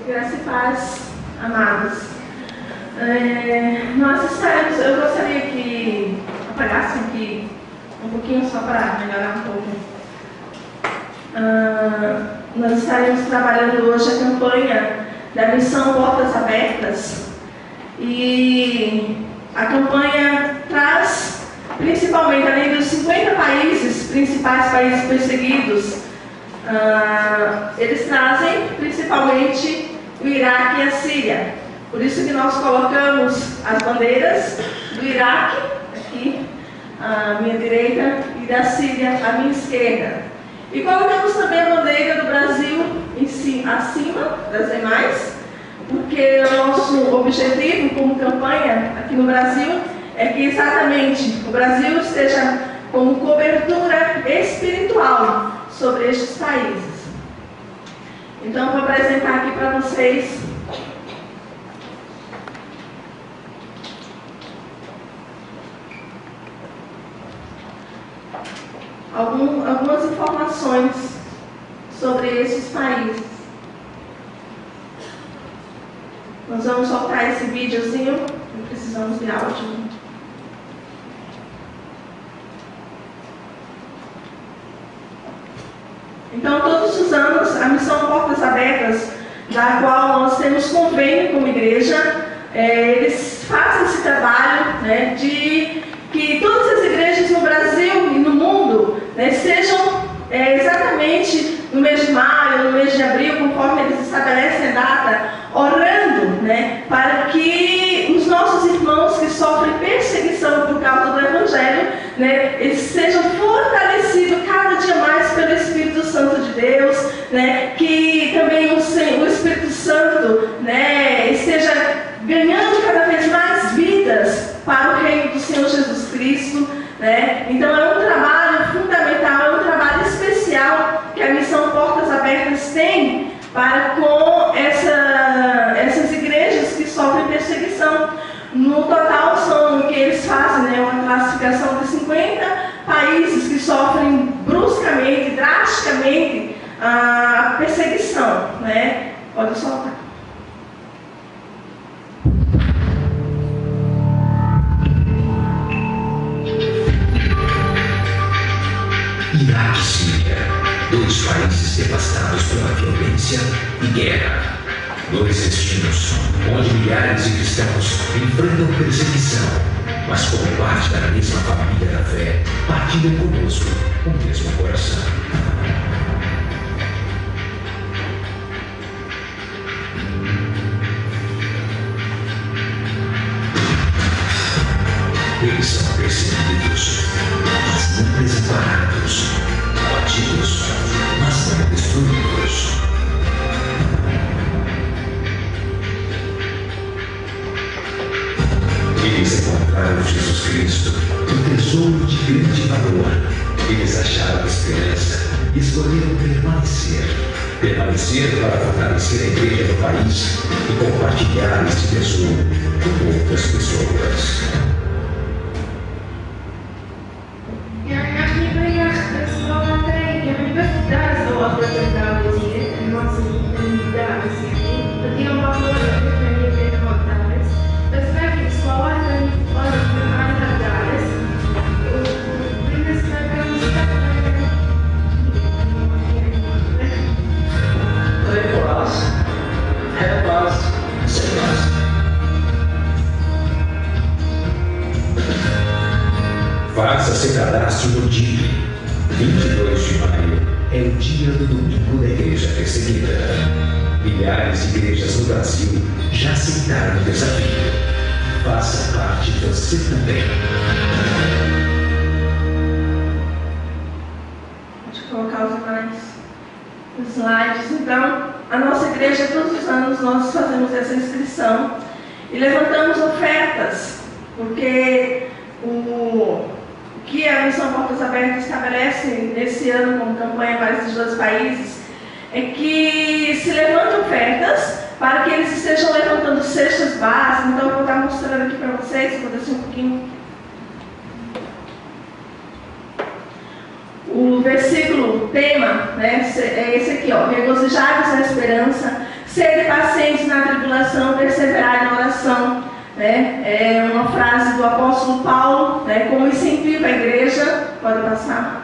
Graça e paz, amados. Nós estaremos, eu gostaria que apagassem aqui um pouquinho só para melhorar um pouco. Nós estaremos trabalhando hoje a campanha da Missão Portas Abertas e a campanha traz principalmente, além dos 50 países, principais países perseguidos, eles trazem principalmente o Iraque e a Síria. Por isso que nós colocamos as bandeiras do Iraque aqui à minha direita e da Síria à minha esquerda. E colocamos também a bandeira do Brasil em si, acima das demais, porque o nosso objetivo como campanha aqui no Brasil é que exatamente o Brasil esteja como cobertura espiritual sobre estes países. Então, vou apresentar aqui para vocês algumas informações sobre esses países. Nós vamos soltar esse videozinho, não precisamos de áudio. Então, todos os anos, a Missão Portas Abertas, da qual nós temos convênio como igreja, eles fazem esse trabalho, né, de que todas as igrejas no Brasil e no mundo, né, sejam exatamente no mês de maio, no mês de abril, conforme eles estabelecem a data, orando, né, para que os nossos irmãos que sofrem perseguição por causa do Evangelho, né, eles sejam fortalecidos cada dia mais pelo Espírito Santo de Deus, né, que também o Espírito Santo, né, esteja ganhando cada vez mais vidas para o reino do Senhor Jesus Cristo, né? Então é um trabalho fundamental, é um trabalho especial que a Missão Portas Abertas tem para com essas igrejas que sofrem perseguição. No total são o que eles fazem, né, uma classificação de 50 países que sofrem bruscamente, drasticamente a perseguição, né? Pode soltar. Iraque e Síria, dois países devastados pela violência e guerra. Dois destinos onde milhares de cristãos enfrentam perseguição, mas como parte da mesma família da fé, partilham conosco o mesmo coração. Eles são perseguidos, mas não desamparados, abatidos, mas não destruídos. Eles encontraram Jesus Cristo, um tesouro de grande valor. Eles acharam esperança e escolheram permanecer. Permanecer para fortalecer a igreja do país e compartilhar este tesouro com outras pessoas. Faça seu cadastro no dia. 22 de maio é o dia do domingo da igreja perseguida. Milhares de igrejas no Brasil já aceitaram o desafio. Faça parte você também. Pode colocar os demais slides. Então, a nossa igreja, todos os anos, nós fazemos essa inscrição e levantamos ofertas, porque o que a Missão Portas Abertas estabelece nesse ano como campanha para esses dois países é que se levantem ofertas para que eles estejam levantando cestas básicas. Então eu vou estar mostrando aqui para vocês, vou descer um pouquinho. O versículo tema, né, é esse aqui, ó: regozijai-vos na esperança, Sede pacientes na tribulação, perseverai na oração. Né? É uma frase do apóstolo Paulo, né? Como incentivo à igreja. Pode passar.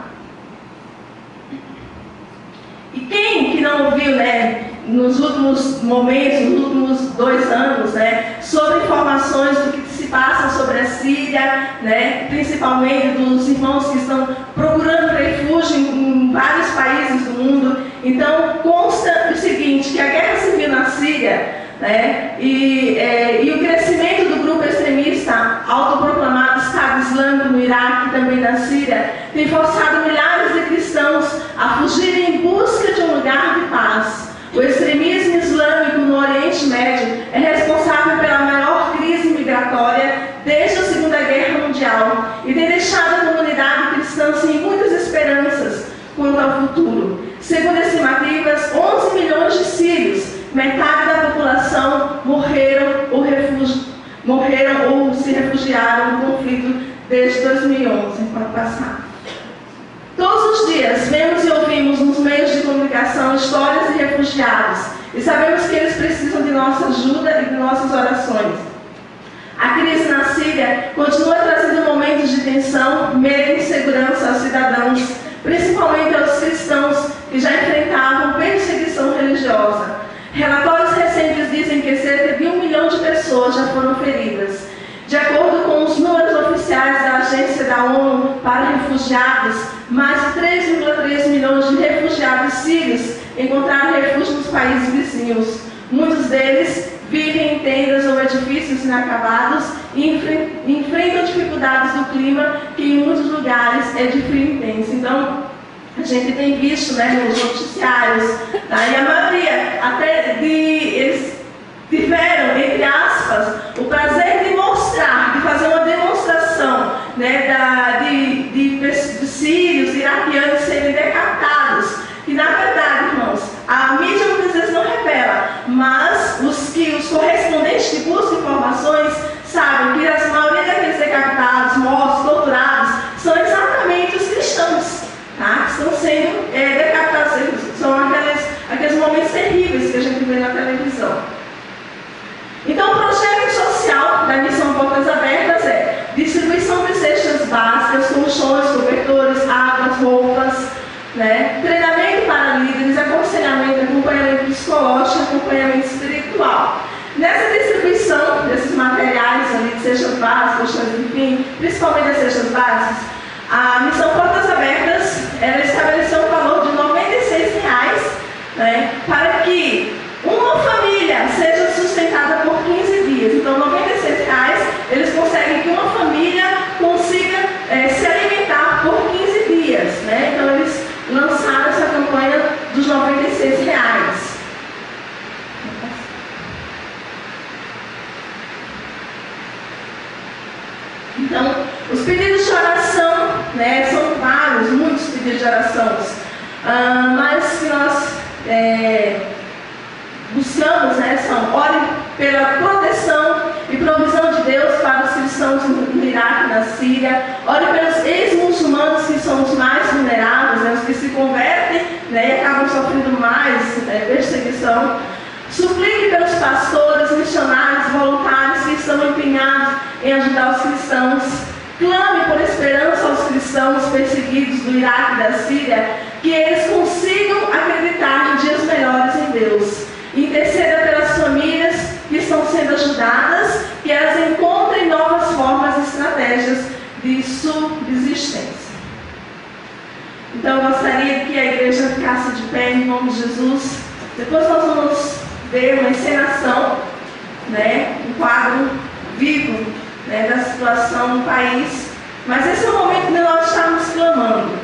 E quem que não ouviu, né, nos últimos momentos, nos últimos 2 anos, né, sobre informações do que se passa sobre a Síria, né, principalmente dos irmãos que estão procurando refúgio em vários países do mundo. Então, consta o seguinte, que a guerra civil na Síria, né, e o crescimento do grupo extremista autoproclamado Estado Islâmico no Iraque e também na Síria tem forçado milhares de cristãos a fugirem em busca de um lugar de paz. O extremismo islâmico no Oriente Médio é responsável pela maior crise migratória desde a Segunda Guerra Mundial e tem deixado a comunidade cristã sem muitas esperanças quanto ao futuro. Segundo estimativas, 11 milhões de sírios, metade da população, morreram ou se refugiaram no conflito desde 2011. Pode passar. Todos os dias vemos e ouvimos nos meios de comunicação histórias de refugiados e sabemos que eles precisam de nossa ajuda e de nossas orações. A crise na Síria continua trazendo momentos de tensão, medo e insegurança aos cidadãos, principalmente aos cristãos que já enfrentavam perseguição religiosa. Relatórios recentes dizem que cerca de 1 milhão de pessoas já foram feridas. De acordo com os números oficiais da Agência da ONU para Refugiados, mais de 3,3 milhões de refugiados sírios encontraram refúgio nos países vizinhos. Muitos deles vivem em tendas ou edifícios inacabados e enfrentam dificuldades do clima, que em muitos lugares é de frio intenso. Então, a gente tem visto, né, nos noticiários, tá? E a maioria até eles tiveram, entre aspas, o prazer de mostrar, de fazer uma demonstração, né, de sírios, iraquianos serem decapitados. E na verdade, irmãos, a mídia muitas vezes não revela, mas os correspondentes que buscam informações sabem que a maioria daqueles decapitados, mortos, torturados, são exatamente os cristãos, tá? Que estão sendo decapitados. São aqueles momentos terríveis que a gente vê na televisão. Então, o projeto social da Missão Portas Abertas é distribuição de cestas básicas, colchões, cobertores, águas, roupas, né? Treinamento para líderes, aconselhamento, acompanhamento psicológico, acompanhamento espiritual. Nessa distribuição desses materiais ali, de cestas básicas, colchões, enfim, principalmente as cestas básicas, a Missão Portas Abertas, ela estabeleceu um valor de R$96, né, para que uma família seja sustentada por 15 dias. Então, R$96, eles conseguem que uma família consiga se alimentar por 15 dias. Né? Então, eles lançaram essa campanha dos R$96. Então, os pedidos de oração, né, são vários, muitos pedidos de oração, mas que nós buscamos, né, são: ore pela proteção e provisão de Deus para os cristãos no Iraque e na Síria, ore pelos ex-muçulmanos, que são os mais vulneráveis, né, os que se convertem, né, e acabam sofrendo mais perseguição. Suplique pelos pastores, missionários, voluntários que estão empenhados em ajudar os cristãos. Clame por esperança aos cristãos perseguidos do Iraque e da Síria, que eles consigam acreditar em dias melhores em Deus. Interceda pelas famílias que estão sendo ajudadas, que elas encontrem novas formas e estratégias de subsistência. Então, eu gostaria que a igreja ficasse de pé em nome de Jesus. Depois nós vamos ver uma encenação, né, um quadro vivo, né, da situação no país. Mas esse é o momento de nós estarmos clamando.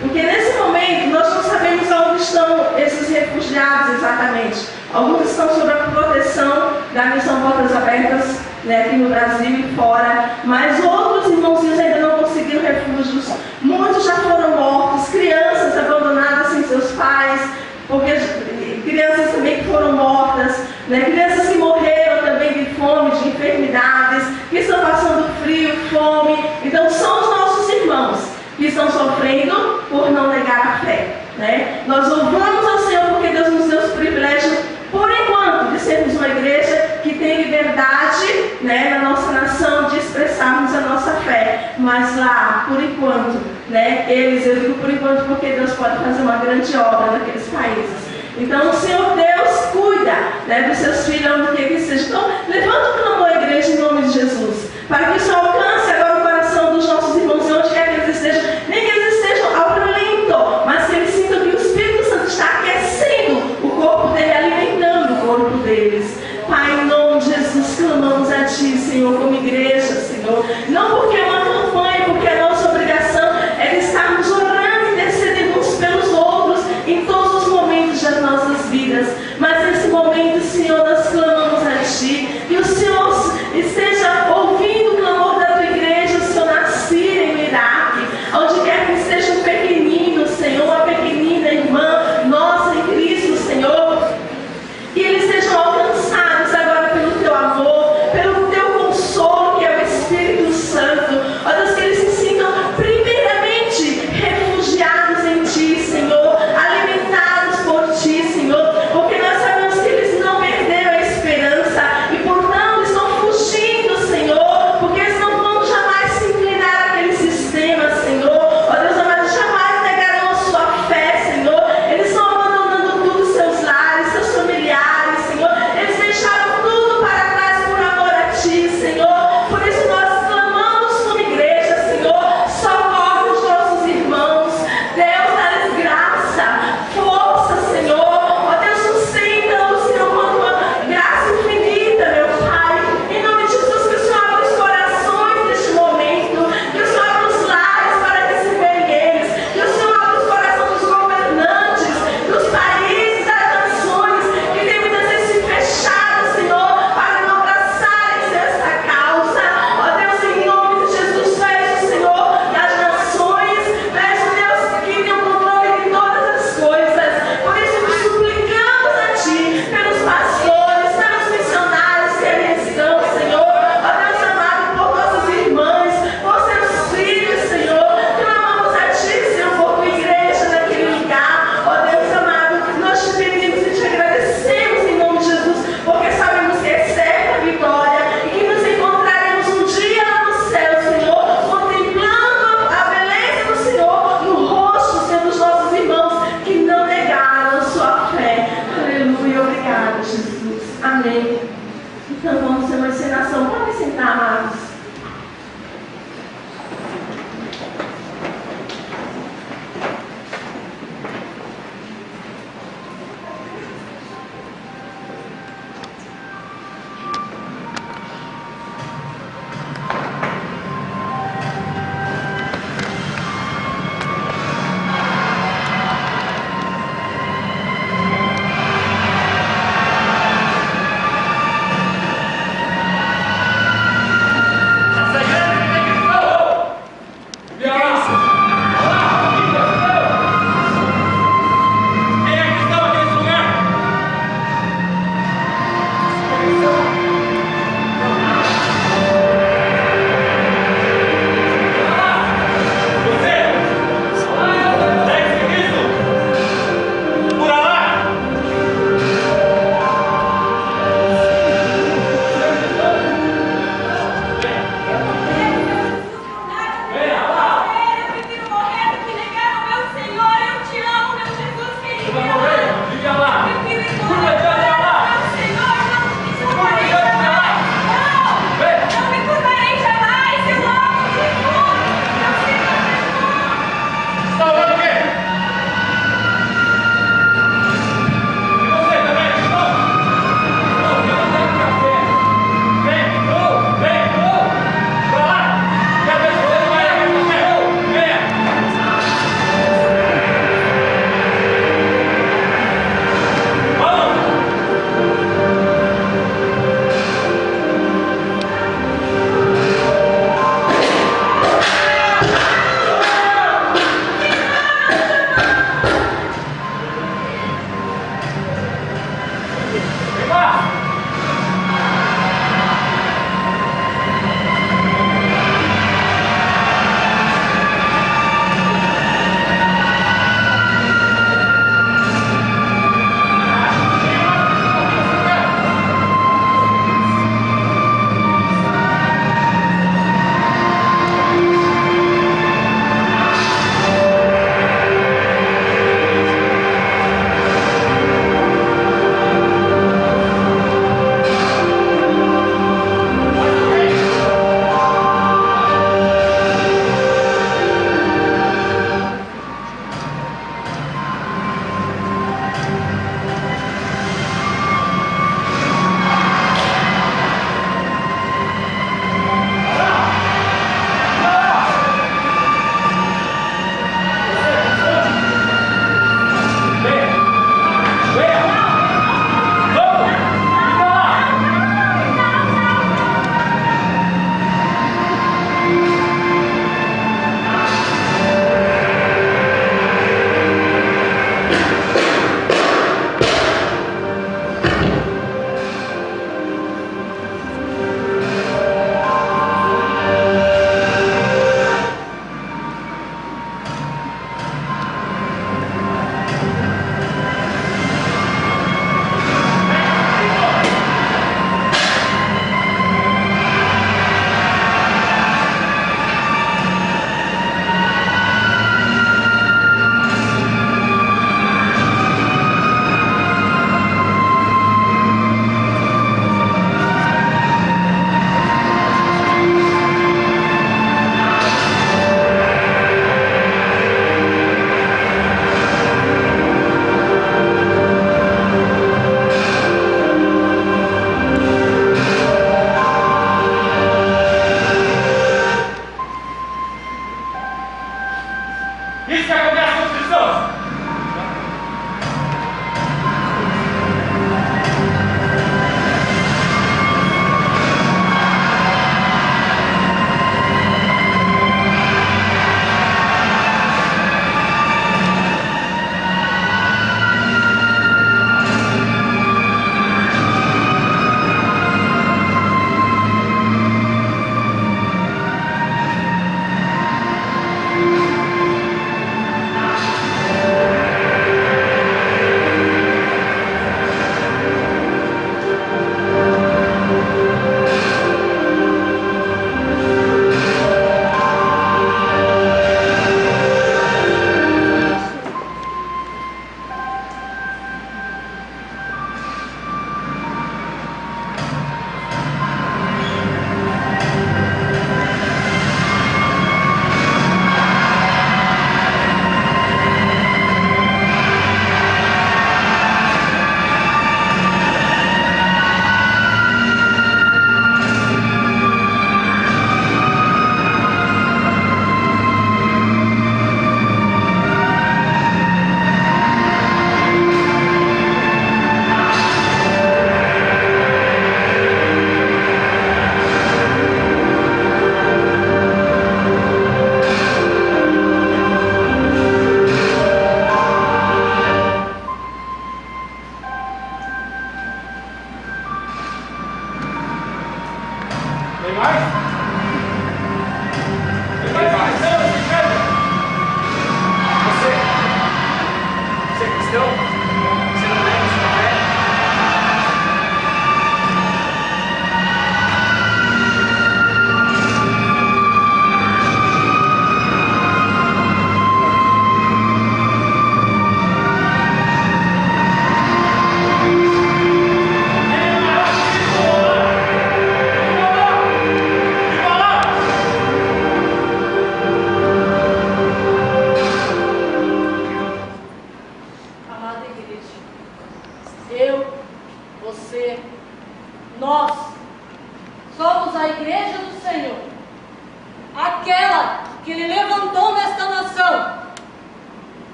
Porque nesse momento nós não sabemos onde estão esses refugiados exatamente. Alguns estão sob a proteção da Missão Portas Abertas, né, aqui no Brasil e fora. Mas outros irmãozinhos ainda não conseguiram refúgios. Muitos já foram mortos. Crianças abandonadas sem seus pais. Porque crianças também que foram mortas, né? Crianças que morreram também de fome, de enfermidades, que estão passando frio, fome. Então são os nossos irmãos que estão sofrendo por não negar a fé, né? Nós louvamos ao Senhor porque Deus nos deu esse privilégio, por enquanto, liberdade, né, na nossa nação de expressarmos a nossa fé, mas lá, por enquanto, né, eu digo por enquanto porque Deus pode fazer uma grande obra naqueles países. Então, o Senhor Deus cuida, né, dos seus filhos, onde quer que seja. Então, levanta o clamor à igreja em nome de Jesus, para que isso alcance agora o coração dos nossos irmãos, onde quer que eles estejam, nem que eles estejam ao violento, mas que eles sintam que o Espírito Santo está aquecendo o corpo dele, alimentando o corpo deles. Pai, em nome de Jesus, clamamos a Ti, Senhor, como igreja, Senhor, não porque é uma campanha, porque a nossa obrigação é de estarmos orando e intercedendo uns pelos outros em todos os momentos das nossas vidas, mas nesse momento, Senhor, nós clamamos a Ti, que o Senhor esteja ouvindo o clamor da Tua igreja, o Senhor na Síria, no Iraque, onde quer que esteja um pequenino, Senhor, uma pequenina irmã nossa em Cristo, Senhor, que eles sejam alcançados agora pelo Teu amor, pelo Teu consolo, que é o Espírito Santo. Ó Deus, que eles se sintam primeiramente refugiados em Ti, Senhor, alimentados por Ti, Senhor, porque nós sabemos que eles não perderam a esperança e por não estão fugindo, Senhor, porque eles não vão jamais se inclinar àquele sistema, Senhor. Ó Deus amado, jamais negarão a sua fé, Senhor. Eles estão abandonando tudo, seus lares, seus familiares, Senhor. Eles deixaram tudo para trás por amor a Ti, Senhor. Por isso nós clamamos como igreja, Senhor. Socorre os nossos irmãos. Deus, dá-lhes graça, força, Senhor. Ó Deus, sustenta-os, Senhor, com uma graça infinita, meu Pai. Em nome de Jesus, que o Senhor abra os corações neste momento, que o Senhor abra os lares para receberem eles, que o Senhor abra os corações dos governantes, dos países, das nações, que tem muitas vezes se fechado, Senhor, para não abraçarem essa causa. Ó Deus, em nome de Jesus, feche, Senhor, das nações, feche, Deus, que tem o controle de todas as coisas. Por isso, nos suplicamos a Ti, pelos pastores, pelos missionários que ali estão, Senhor. Ó Deus amado, por nossas irmãs, por seus filhos, Senhor. Clamamos a Ti, Senhor, por Tua igreja naquele lugar. Ó Deus amado, nós Te pedimos e Te agradecemos em nome de Jesus, porque sabemos que é certa a vitória e que nos encontraremos um dia lá no céu, Senhor, contemplando a beleza do Senhor no rosto, Senhor, dos nossos irmãos que não negaram a sua fé. Aleluia, obrigada, Jesus. Amém. Então vamos ter uma encenação. Podem sentar, amados. Tem mais? Tem mais? Você é cristão? Você não lembra de qual é?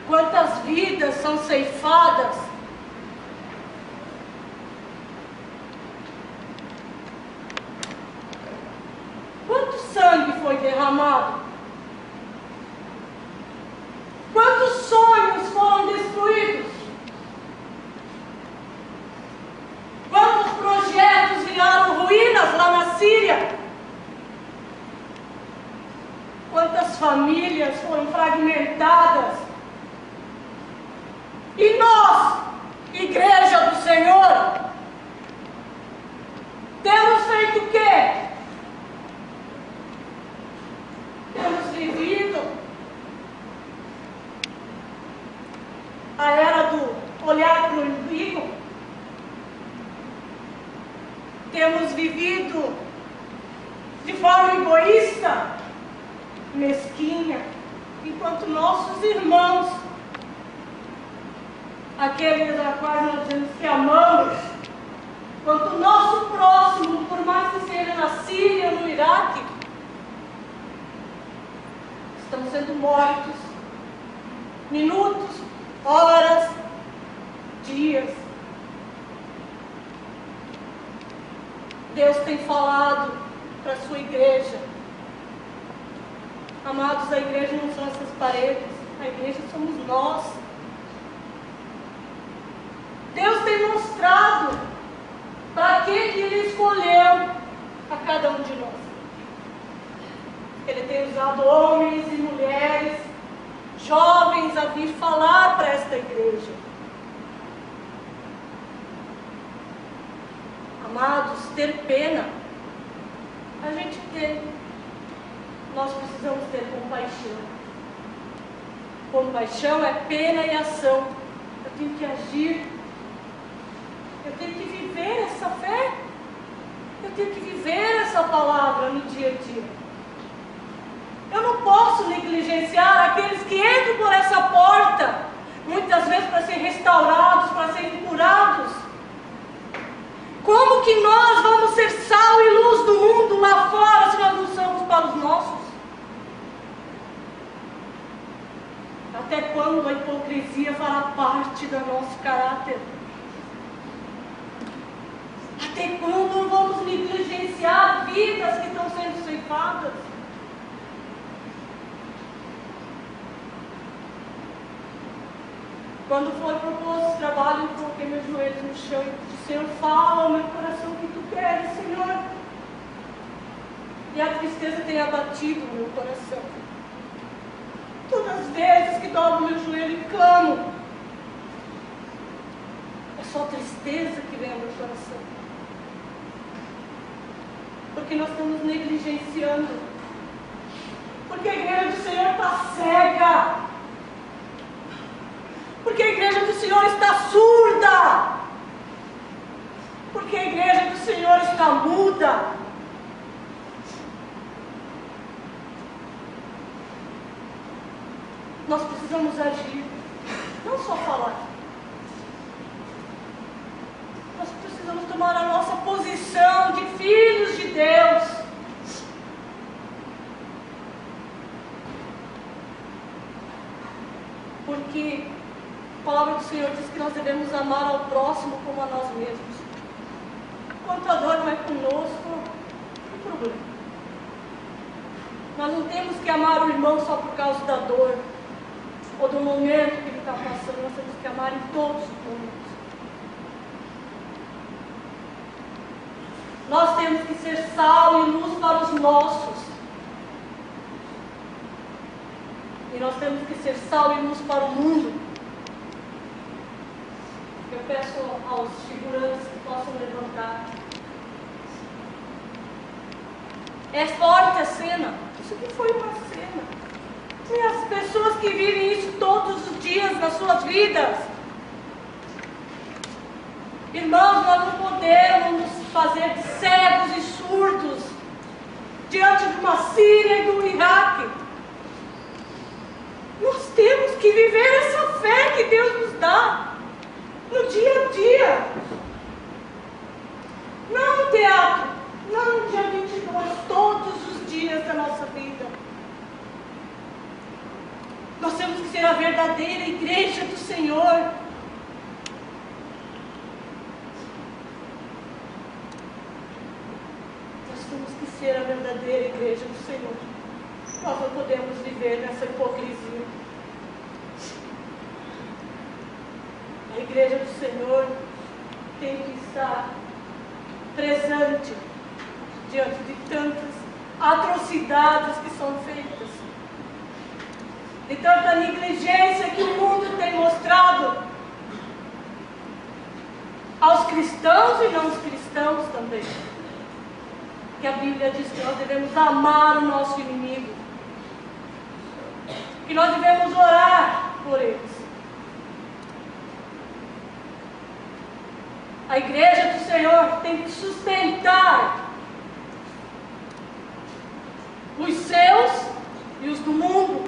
Quantas vidas são ceifadas? Quanto sangue foi derramado? Quantos sonhos foram destruídos? Quantos projetos viraram ruínas lá na Síria? Quantas famílias foram fragmentadas? E nós, Igreja do Senhor, temos feito o quê? Temos vivido a era do olhar para o umbigo? Temos vivido de forma egoísta, mesquinha, enquanto nossos irmãos, aqueles a quais nós dizemos que amamos, quanto o nosso próximo, por mais que seja na Síria ou no Iraque, estão sendo mortos, minutos, horas, dias. Deus tem falado para a sua igreja. Amados, a igreja não são essas paredes, a igreja somos nós. Deus tem mostrado para que Ele escolheu a cada um de nós. Ele tem usado homens e mulheres, jovens, a vir falar para esta igreja. Amados, ter pena, a gente tem. Nós precisamos ter compaixão. Compaixão é pena e ação. Eu tenho que agir. Eu tenho que viver essa fé. Eu tenho que viver essa palavra no dia a dia. Eu não posso negligenciar aqueles que entram por essa porta, muitas vezes para serem restaurados, para serem curados. Como que nós vamos ser sal e luz do mundo lá fora se nós não somos para os nossos? Até quando a hipocrisia fará parte do nosso caráter? Até quando vamos negligenciar vidas que estão sendo ceifadas? Quando foi proposto esse trabalho, eu coloquei meus joelhos no chão e disse: Senhor, fala ao meu coração o que tu queres, Senhor. E a tristeza tem abatido o meu coração. Todas as vezes que dobro meu joelho e clamo, é só tristeza que vem ao meu coração. Porque nós estamos negligenciando. Porque a igreja do Senhor está cega. Porque a igreja do Senhor está surda. Porque a igreja do Senhor está muda. Nós precisamos agir, não só falar. Nós precisamos tomar a nossa posição de filhos de Deus. palavra do Senhor diz que nós devemos amar ao próximo como a nós mesmos. Quanto a dor não é conosco, não tem problema. Nós não temos que amar o irmão só por causa da dor ou do momento que ele está passando. Nós temos que amar em todos os momentos. Nós temos que ser sal e luz para os nossos. E nós temos que ser sal e luz para o mundo. Eu peço aos figurantes que possam levantar. É forte a cena. Isso aqui foi uma cena. E as pessoas que vivem isso todos os dias nas suas vidas. Irmãos, nós não podemos nos fazer de cegos e surdos diante de uma Síria e do Iraque. Nós temos que viver essa fé que Deus nos dá no dia a dia. Não no teatro, não no dia 22, todos os dias da nossa vida. Nós temos que ser a verdadeira igreja do Senhor. Nós temos que ser a verdadeira igreja do Senhor. Nós não podemos viver nessa hipocrisia. A igreja do Senhor tem que estar presente diante de tantas atrocidades que são feitas, de tanta negligência que o mundo tem mostrado aos cristãos e não aos cristãos também. Que a Bíblia diz que nós devemos amar o nosso inimigo, que nós devemos orar por eles. A igreja do Senhor tem que sustentar os seus e os do mundo.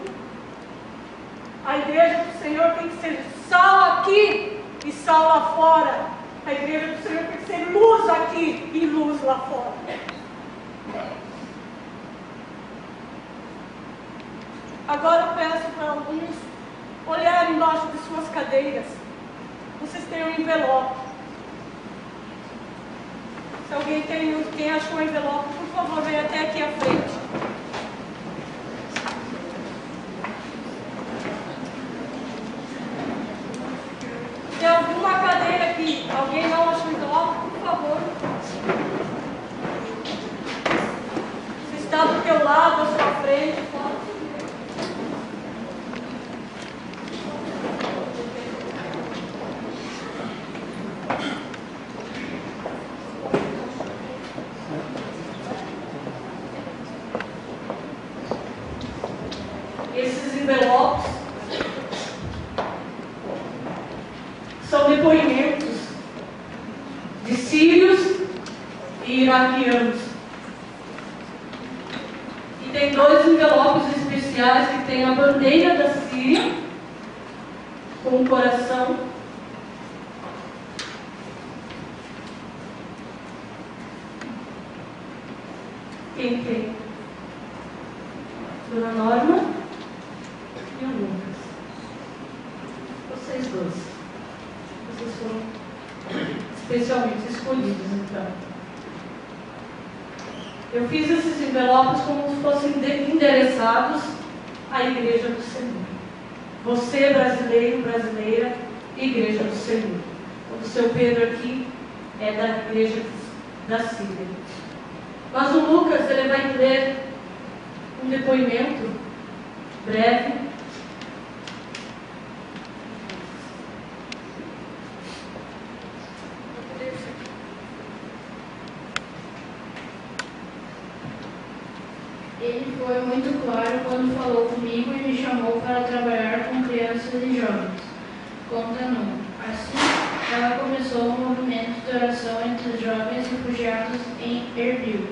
A igreja do Senhor tem que ser sal aqui e sal lá fora. A igreja do Senhor tem que ser luz aqui e luz lá fora. Agora eu peço para alguns olharem embaixo de suas cadeiras. Vocês têm um envelope. Se alguém quem achou o envelope, por favor, venha até aqui à frente. Tem alguma cadeira aqui? Alguém não achou o envelope? Por favor. Se está do teu lado, à sua frente, pode. Esses envelopes são depoimentos de sírios e iraquianos. E tem dois envelopes especiais que tem a bandeira da Síria com o coração. Quem tem? Dona Norma e o Lucas. Vocês dois. Vocês foram especialmente escolhidos, então. Eu fiz esses envelopes como se fossem endereçados à Igreja do Senhor. Você, brasileiro, brasileira, Igreja do Senhor. O seu Pedro aqui é da Igreja da Síria. Mas o Lucas, ele vai ler um depoimento breve. Ele foi muito claro quando falou comigo e me chamou para trabalhar com crianças e jovens. Conta Numa. Assim, ela começou um movimento de oração entre os jovens refugiados em Erbil.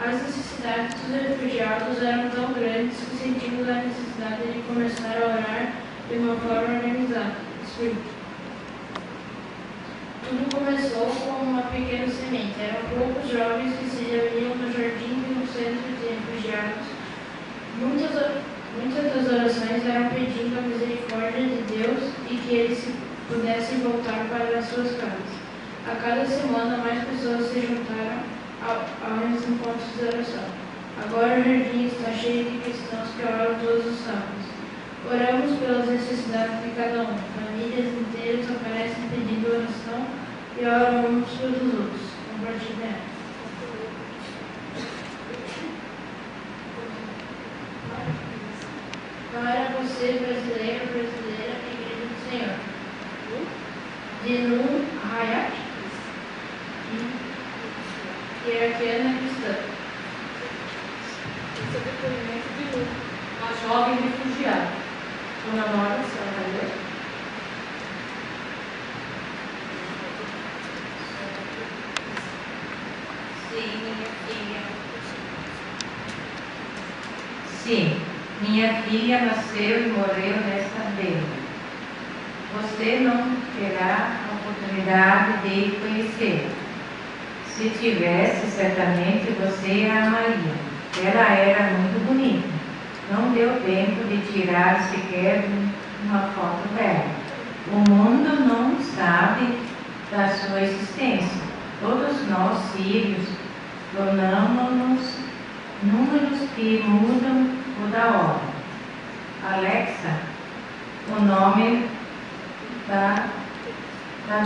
As necessidades dos refugiados eram tão grandes que sentimos a necessidade de começar a orar de uma forma organizada. Tudo começou com uma pequena semente. Eram poucos jovens que se reuniam no jardim e no centro de refugiados. Muitas das orações eram pedindo a misericórdia de Deus e que eles pudessem voltar para as suas casas. A cada semana, mais pessoas se juntaram aos encontros de oração. Agora o jardim está cheio de cristãos que oram todos os sábados. Oramos pelas necessidades de cada um. Famílias inteiras aparecem pedindo oração e oram uns pelos outros. Compartilhar. Para você, brasileiro, brasileira, Igreja do Senhor. De Nu Hayat, hierarquiana cristã. Esse é o depoimento de Nu, uma jovem refugiada. Dona Norma, a senhora vai ler? Sim, minha filha. Sim, minha filha nasceu e morreu nesta aldeia. Você não terá a oportunidade de conhecê-la. Se tivesse, certamente você a amaria. Ela era muito bonita. Não deu tempo de tirar sequer uma foto dela. O mundo não sabe da sua existência. Todos nós, sírios, tornamos-nos números que mudam toda hora. Alexa, o nome da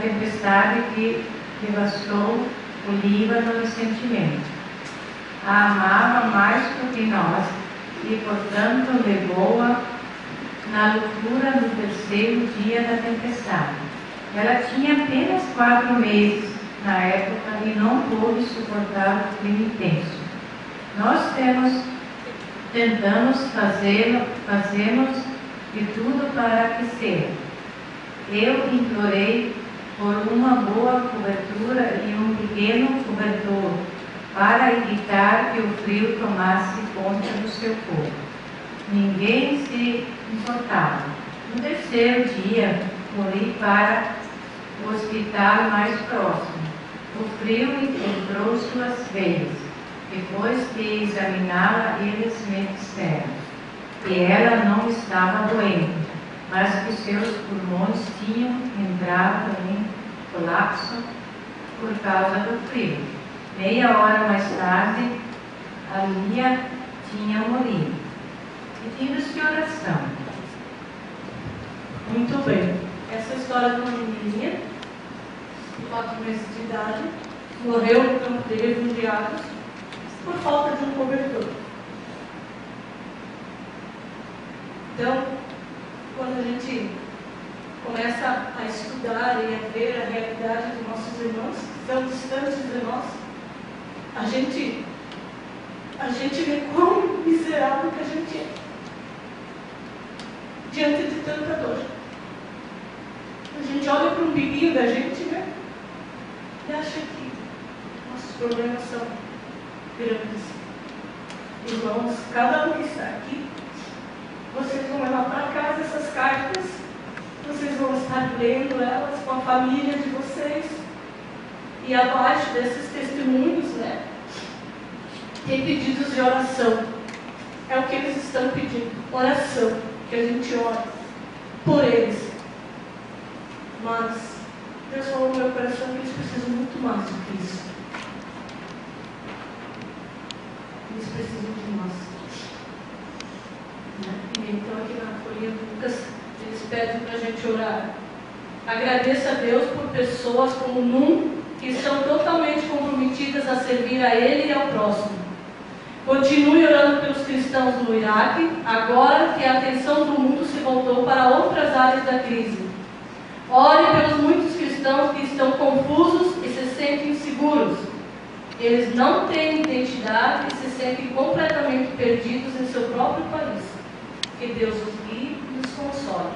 tempestade que devastou o Líbano recentemente. A amava mais do que nós e, portanto, levou-a na loucura no terceiro dia da tempestade. Ela tinha apenas 4 meses na época e não pôde suportar o frio intenso. Nós tentamos fazermos de tudo para aquecer. Eu implorei por uma boa cobertura e um pequeno cobertor para evitar que o frio tomasse conta do seu corpo. Ninguém se importava. No terceiro dia, corri para o hospital mais próximo. O frio entrou suas veias. Depois de examiná-la, eles me disseram que ela não estava doente, mas que seus pulmões tinham entrado em colapso por causa do frio. Meia hora mais tarde, a Lia tinha morrido. Pedidos de oração. Muito bem. Essa é a história de uma menininha de 4 meses de idade, morreu no campo de refugiados por falta de um cobertor. Então, quando a gente começa a estudar e a ver a realidade dos nossos irmãos, que estão distantes de nós, a gente vê quão miserável que a gente é diante de tanta dor. A gente olha para o umbiguinho da gente, né? E acha que nossos problemas são grandes. Irmãos, cada um que está aqui, vocês vão levar para casa essas cartas, vocês vão estar lendo elas com a família de vocês. E abaixo desses testemunhos, né, tem pedidos de oração. É o que eles estão pedindo, oração, que a gente ora por eles. Mas Deus falou no meu coração que eles precisam muito mais do que isso. Eles precisam de nós. Então, aqui na folhinha do Lucas, eles pedem para a gente orar. Agradeça a Deus por pessoas como Num, que estão totalmente comprometidas a servir a Ele e ao próximo. Continue orando pelos cristãos no Iraque, agora que a atenção do mundo se voltou para outras áreas da crise. Ore pelos muitos cristãos que estão confusos e se sentem inseguros. Eles não têm identidade e se sentem completamente perdidos em seu próprio país. Que Deus os guie e os console.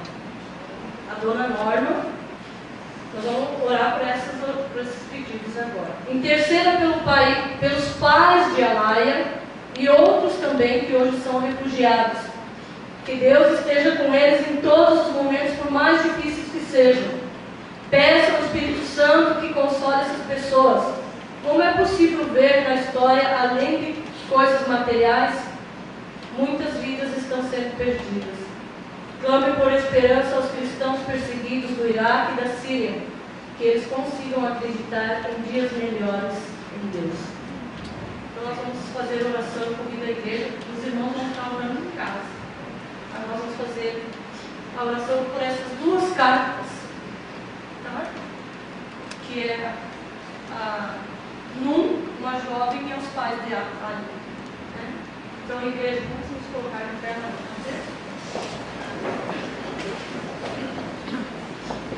A dona Norma, nós vamos orar por esses pedidos agora. Interceda pelos pais de Alaia e outros também que hoje são refugiados. Que Deus esteja com eles em todos os momentos, por mais difíceis que sejam. Peça ao Espírito Santo que console essas pessoas. Como é possível ver na história, além de coisas materiais, muitas vidas estão sendo perdidas. Clame por esperança aos cristãos perseguidos do Iraque e da Síria, que eles consigam acreditar em dias melhores em Deus. Então nós vamos fazer oração comigo da igreja, os irmãos vão estar orando em casa. Então nós vamos fazer a oração por essas duas cartas, tá? Que é a Num, uma jovem, e aos pais de Ali. Né? Então, igreja, vamos nos colocar no pé na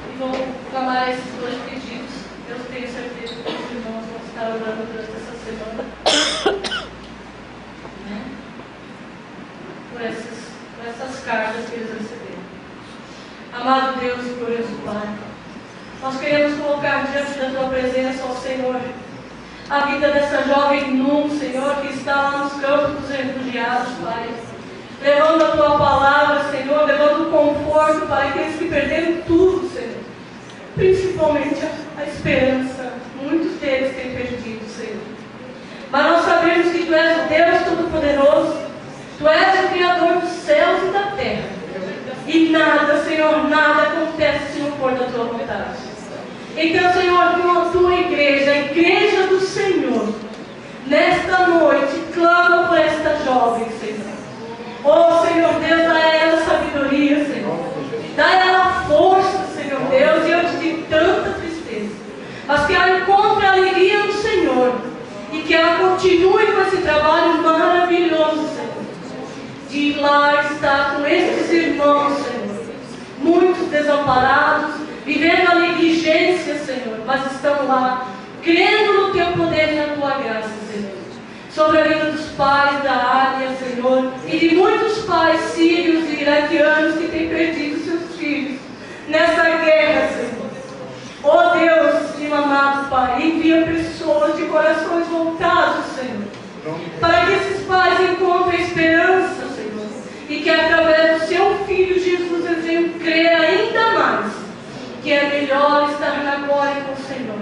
e vão clamar esses dois pedidos. Eu tenho certeza que os irmãos vão estar orando durante essa semana, né? Por essas cartas que eles receberam. Amado Deus e glorioso Pai, nós queremos colocar diante da Tua presença, ó Senhor, a vida dessa jovem Num, Senhor, que está lá nos campos dos refugiados, Pai, levando a Tua palavra, Senhor, levando conforto para aqueles que perderam tudo, Senhor, principalmente a esperança. Muitos deles têm perdido, Senhor, mas nós sabemos que Tu és o Deus Todo-Poderoso, Tu és o Criador dos céus e da terra, e nada, Senhor, nada acontece se não for da Tua vontade. Então, Senhor, com a Tua igreja, a igreja do Senhor, nesta noite, clama por esta jovem, Senhor. Oh, Senhor Deus, dá a ela sabedoria, Senhor. Dá a ela força, Senhor Deus, diante de tanta tristeza. Mas que ela encontre a alegria no Senhor e que ela continue com esse trabalho maravilhoso, Senhor, de ir lá estar com esses irmãos, Senhor, muitos desamparados, vivendo a negligência, Senhor, mas estão lá, crendo no Teu poder e na Tua graça, Senhor. Sobre a vida dos pais da área, Senhor, e de muitos pais sírios e iraquianos que têm perdido seus filhos nessa guerra, Senhor. Oh Deus, meu amado Pai, envia pessoas de corações voltados, Senhor, para que esses pais encontrem esperança, Senhor, e que através do Seu Filho Jesus eles venham crer ainda mais que é melhor estar na glória com o Senhor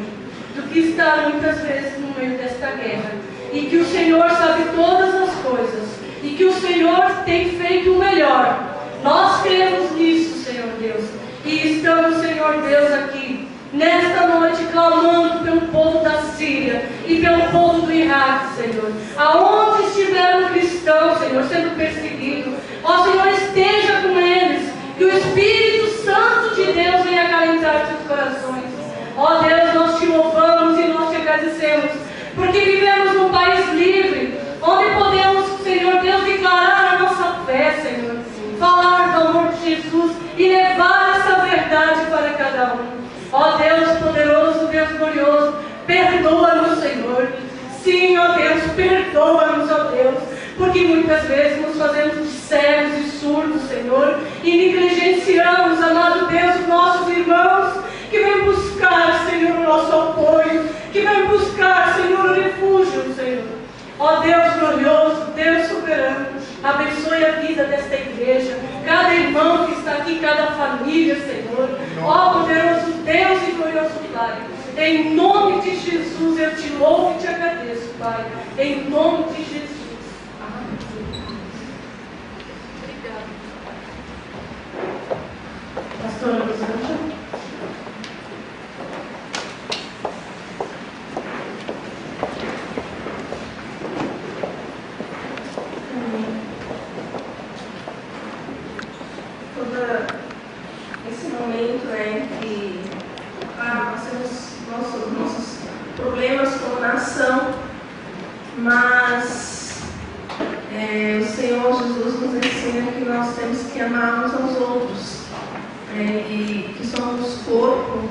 do que estar muitas vezes no meio desta guerra, e que o Senhor sabe todas as coisas e que o Senhor tem feito o melhor. Nós cremos nisso, Senhor Deus, e estamos, Senhor Deus, aqui nesta noite clamando pelo povo da Síria e pelo povo do Iraque, Senhor, aonde estiver um cristão, Senhor, sendo perseguido, ó Senhor, esteja com eles, que o Espírito Santo de Deus venha acalentar seus corações. Ó Deus, nós Te louvamos e nós Te agradecemos, porque vivemos num país livre, onde podemos, Senhor Deus, declarar a nossa fé, Senhor, falar do amor de Jesus e levar essa verdade para cada um. Ó Deus poderoso, Deus glorioso, perdoa-nos, Senhor. Sim, ó Deus, perdoa-nos, ó Deus, porque muitas vezes nos fazemos de cegos e surdos, Senhor, e negligenciamos, amado Deus, os nossos irmãos que vêm buscar, Senhor, o nosso apoio, que vêm buscar, Senhor, o refúgio, Senhor. Ó Deus glorioso, Deus soberano, abençoe a vida desta igreja, cada irmão que está aqui, cada família, Senhor. Ó poderoso Deus e glorioso Pai, em nome de Jesus eu Te louvo e Te agradeço, Pai, em nome de Jesus. Obrigada. Pastora Rosângela. Esse momento, né, que nós temos nossos problemas como nação, mas o Senhor Jesus nos ensina que nós temos que amar uns aos outros, e que somos corpo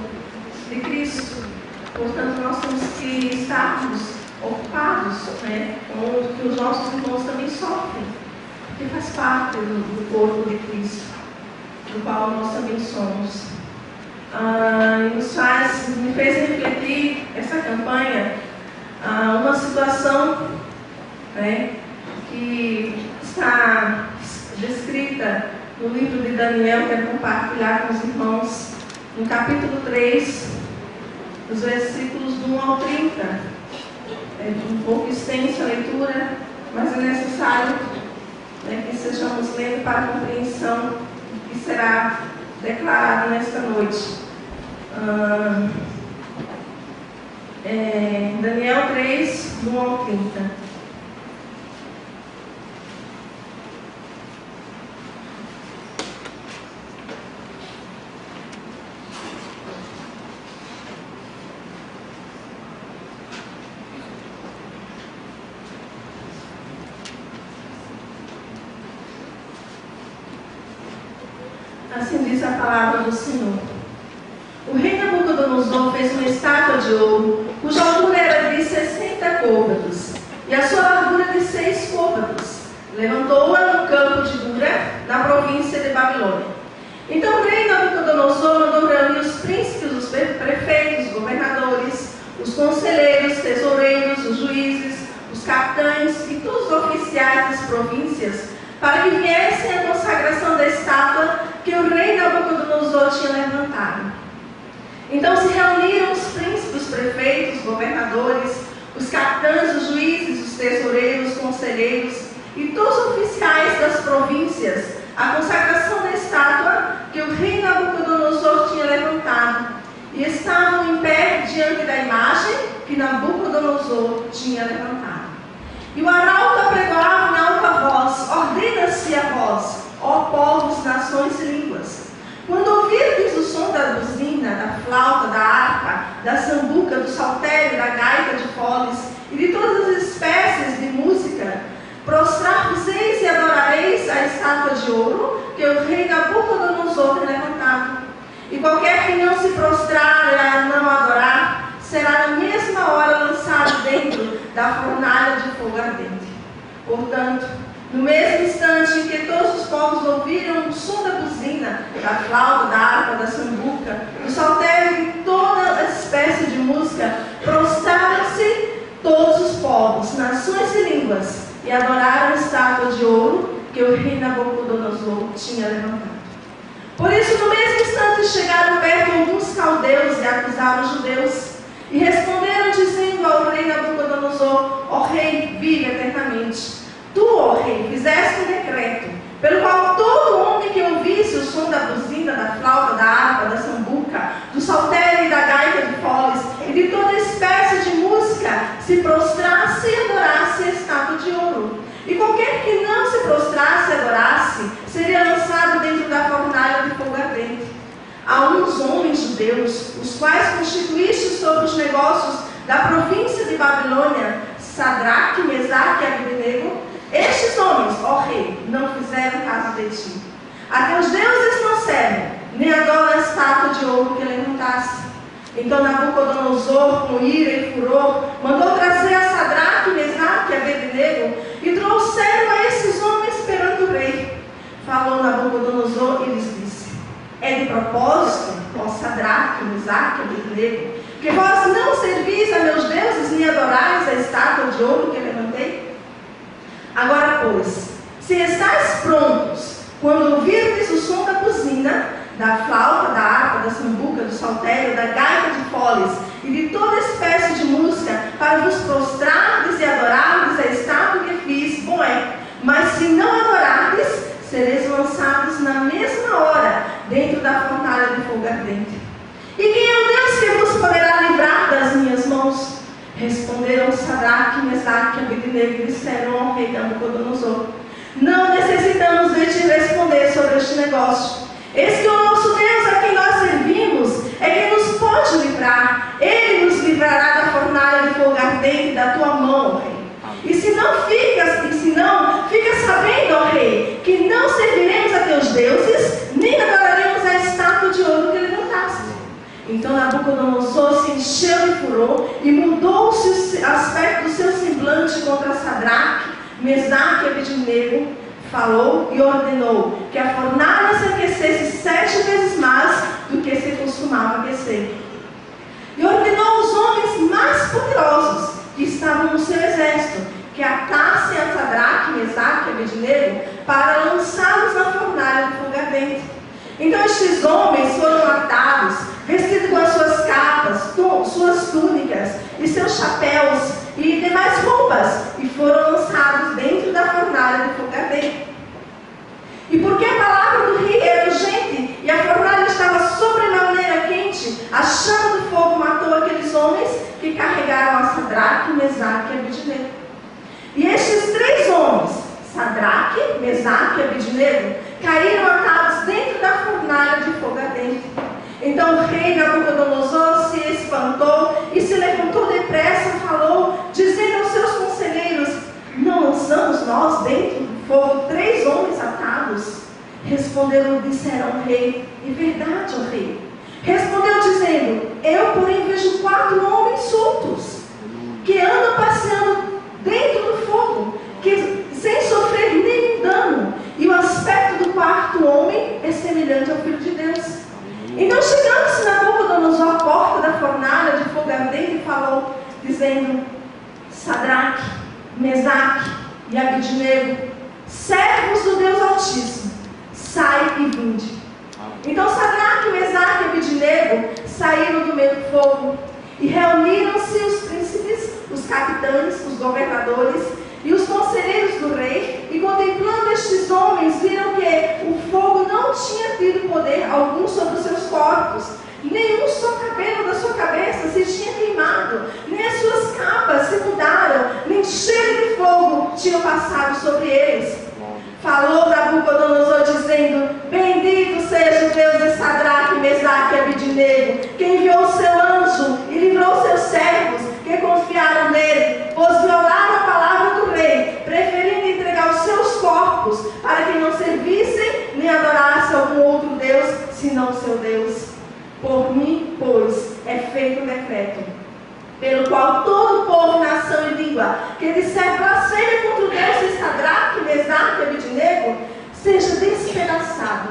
de Cristo. Portanto, nós temos que estarmos ocupados, né, com o que os nossos irmãos também sofrem, que faz parte do corpo de Cristo, do qual nós também somos. Me fez refletir essa campanha, uma situação, né, que está descrita no livro de Daniel, quero compartilhar com os irmãos, no capítulo 3, dos versículos do 1 ao 30. É um pouco extensa a leitura, mas é necessário, né, que sejamos lendo para a compreensão que será declarado nesta noite. Daniel 3, do 1 ao 30. Assim diz a palavra do Senhor. O rei Nabucodonosor fez uma estátua de ouro, cuja altura era de 60 côvados, e a sua largura de 6 côvados. Levantou-a no campo de Dura, na província de Babilônia. Então o rei Nabucodonosor mandou reunir os príncipes, os prefeitos, os governadores, os conselheiros, tesoureiros, os juízes, os capitães e todos os oficiais das províncias, para que viessem à consagração da estátua que o rei Nabucodonosor tinha levantado. Então se reuniram os príncipes, os prefeitos, os governadores, os capitães, os juízes, os tesoureiros, os conselheiros e todos os oficiais das províncias, à consagração da estátua que o rei Nabucodonosor tinha levantado, e estavam em pé diante da imagem que Nabucodonosor tinha levantado. E o arauto apregoava em alta voz: ordena-se a vós, ó povos, nações e línguas. Quando ouvirdes o som da buzina, da flauta, da harpa, da sambuca, do saltério, da gaita de foles e de todas as espécies de música, prostrar-vos-eis e adorareis a estátua de ouro que o rei Nabucodonosor tem levantado. E qualquer que não se prostrar e não adorar, será na mesma hora lançado dentro da fornalha de fogo ardente. Portanto, no mesmo instante em que todos os povos ouviram o som da buzina, da flauta, da harpa, da sambuca, do saltério e toda a espécie de música, prostraram-se todos os povos, nações e línguas, e adoraram a estátua de ouro que o rei Nabucodonosor tinha levantado. Por isso, no mesmo instante, chegaram perto alguns caldeus e acusaram os judeus, e responderam dizendo ao rei Nabucodonosor: ó rei, vive eternamente. Tu, ó rei, fizeste um decreto, pelo qual todo homem que ouvisse o som da buzina, da flauta, da harpa, da sambuca, do saltério e da gaita de foles, e de toda espécie de música, se prostrasse e adorasse a estátua de ouro. E qualquer que não se prostrasse e adorasse, seria lançado dentro da fornalha de fogo ardente. Há uns homens judeus, os quais constituíste sobre os negócios da província de Babilônia, Sadraque, Mesaque e Abednego. Estes homens, ó rei, não fizeram caso de ti. A teus deuses não servem, nem adoram a estátua de ouro que levantaste. Então Nabucodonosor, com ira e furor, mandou trazer a Sadraque, Mesaque e Abednego, e trouxeram a esses homens perante o rei. Falou Nabucodonosor e lhes disse: é de propósito, ó Sadraque, Mesaque e Abednego, que vós não servis a meus deuses, nem adorais a estátua de ouro que levantei? Agora, pois, se estáis prontos, quando ouvirdes o som da buzina, da flauta, da harpa, da sambuca, do saltério, da gaita de foles e de toda espécie de música, para vos prostrardes e adorardes a estátua que fiz, bom é. Mas se não adorardes, sereis lançados na mesma hora dentro da fornalha de fogo ardente. E quem é o Deus que vos poderá livrar das minhas mãos? Responderam Sadraque, Mesaque e Abednego e disseram ao rei Nabucodonosor: não necessitamos de te responder sobre este negócio. Eis que o nosso Deus, a quem nós servimos, é quem nos pode livrar. Ele nos livrará da fornalha de fogo ardente da tua mão, rei. E se não, fica sabendo, ó rei, que não serviremos a teus deuses, nem adoraremos a estátua de ouro que levantaste. Então Nabucodonosor se encheu de furor e mudou-se o aspecto do seu semblante contra Sadraque, Mesaque e Abednego. Falou e ordenou que a fornalha se aquecesse 7 vezes mais do que se costumava aquecer. E ordenou aos homens mais poderosos que estavam no seu exército que atassem a Sadraque, Mesaque e Abednego para lançá-los na fornalha de fogo ardente. Então estes homens foram atados, vestidos com as suas capas, suas túnicas e seus chapéus e demais roupas, e foram lançados dentro da fornalha de fogo ardente. E porque a palavra do rei era repente, a chama do fogo matou aqueles homens que carregaram a Sadraque, Mesaque e Abednego. E estes 3 homens, Sadraque, Mesaque e Abednego, caíram atados dentro da fornalha de fogo ardente. Então o rei Nabucodonosor se espantou e se levantou depressa e falou, dizendo aos seus conselheiros: não lançamos nós dentro do fogo 3 homens atados? Responderam e disseram ao rei: em verdade, ó rei. Respondeu dizendo: eu, porém, vejo 4 homens soltos, que andam passeando dentro do fogo, que, sem sofrer nenhum dano, e o aspecto do 4º homem é semelhante ao Filho de Deus. Então, chegando-se Nabucodonosor à porta da fornalha de fogo ardente, falou, dizendo: Sadraque, Mesaque e Abednego, servos do Deus Altíssimo, sai e vinde. Então Sadraque, Mesaque e Abednego saíram do meio do fogo, e reuniram-se os príncipes, os capitães, os governadores e os conselheiros do rei, e contemplando estes homens, viram que o fogo não tinha tido poder algum sobre os seus corpos, nenhum só cabelo da sua cabeça se tinha queimado, nem as suas capas se mudaram, nem cheiro de fogo tinha passado sobre eles. Falou Nabucodonosor dizendo: bendito seja o Deus de Sadraque, Mesaque e Abednego, que enviou o seu anjo e livrou seus servos, que confiaram nele, pois violaram a palavra do rei, preferindo entregar os seus corpos, para que não servissem nem adorassem algum outro Deus, senão o seu Deus. Por mim, pois, é feito um decreto, pelo qual todo povo, nação e língua, que disser blasfêmia contra o Deus de Sadraque, Mesaque e Abednego, seja despedaçado,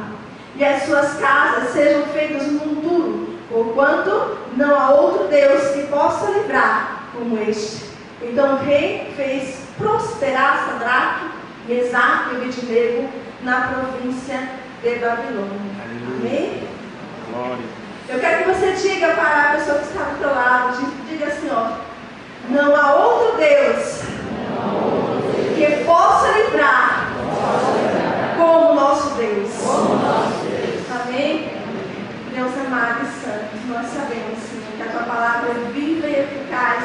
e as suas casas sejam feitas monturo, porquanto não há outro Deus que possa livrar como este. Então o rei fez prosperar Sadraque, Mesaque e Abednego na província de Babilônia. Amém? Glória. Eu quero que você diga para a pessoa que está do teu lado, diga assim, ó: não há outro Deus que possa livrar como o nosso Deus. Amém? Deus amado e santo, nós sabemos, Senhor, que a tua palavra é viva e eficaz,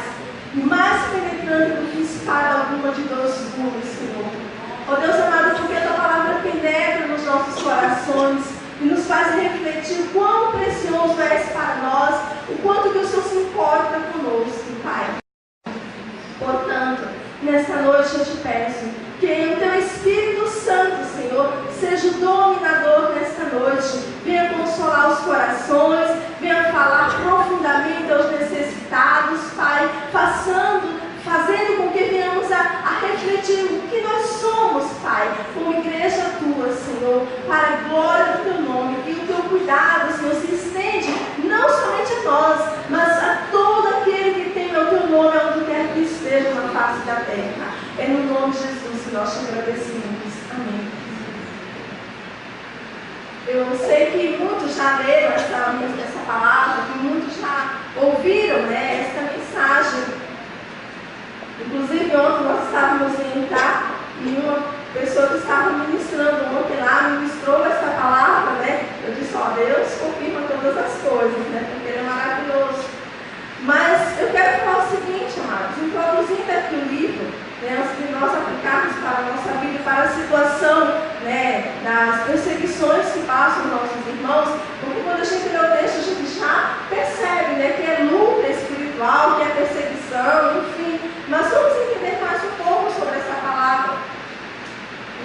e mais penetrante do que espada alguma de 2 gumes, Senhor. Ó Deus amado, porque a tua palavra penetra nos nossos corações e nos faz refletir o quão precioso és para nós, o quanto que o Senhor se importa conosco, Pai. Portanto, nesta noite eu te peço que o teu Espírito Santo, Senhor, seja o dominador nesta noite. Venha consolar os corações, venha falar profundamente aos necessitados, Pai, fazendo com que venhamos a refletir o que nós somos, Pai, como igreja tua, Senhor, para a glória do teu nome, e o teu cuidado, Senhor, se estende não somente a nós, mas a todo aquele que tem o teu nome, onde quer que esteja na face da terra. É no nome de Jesus que nós te agradecemos. Amém. Eu sei que muitos já leram essa palavra, que muitos já ouviram, né, esta mensagem. Inclusive ontem nós estávamos em Utah e uma pessoa que estava ministrando ontem lá ministrou essa palavra, né? Eu disse, ó, Deus confirma todas as coisas, né? Porque Ele é maravilhoso. Mas eu quero falar o seguinte, amados, introduzindo aqui o livro, né, antes de nós aplicarmos para a nossa vida, para a situação, né, das perseguições que passam os nossos irmãos, porque quando a gente lê o texto, a gente já percebe, né, que é luta espiritual, que é perseguição, enfim. Mas vamos entender mais um pouco sobre essa palavra.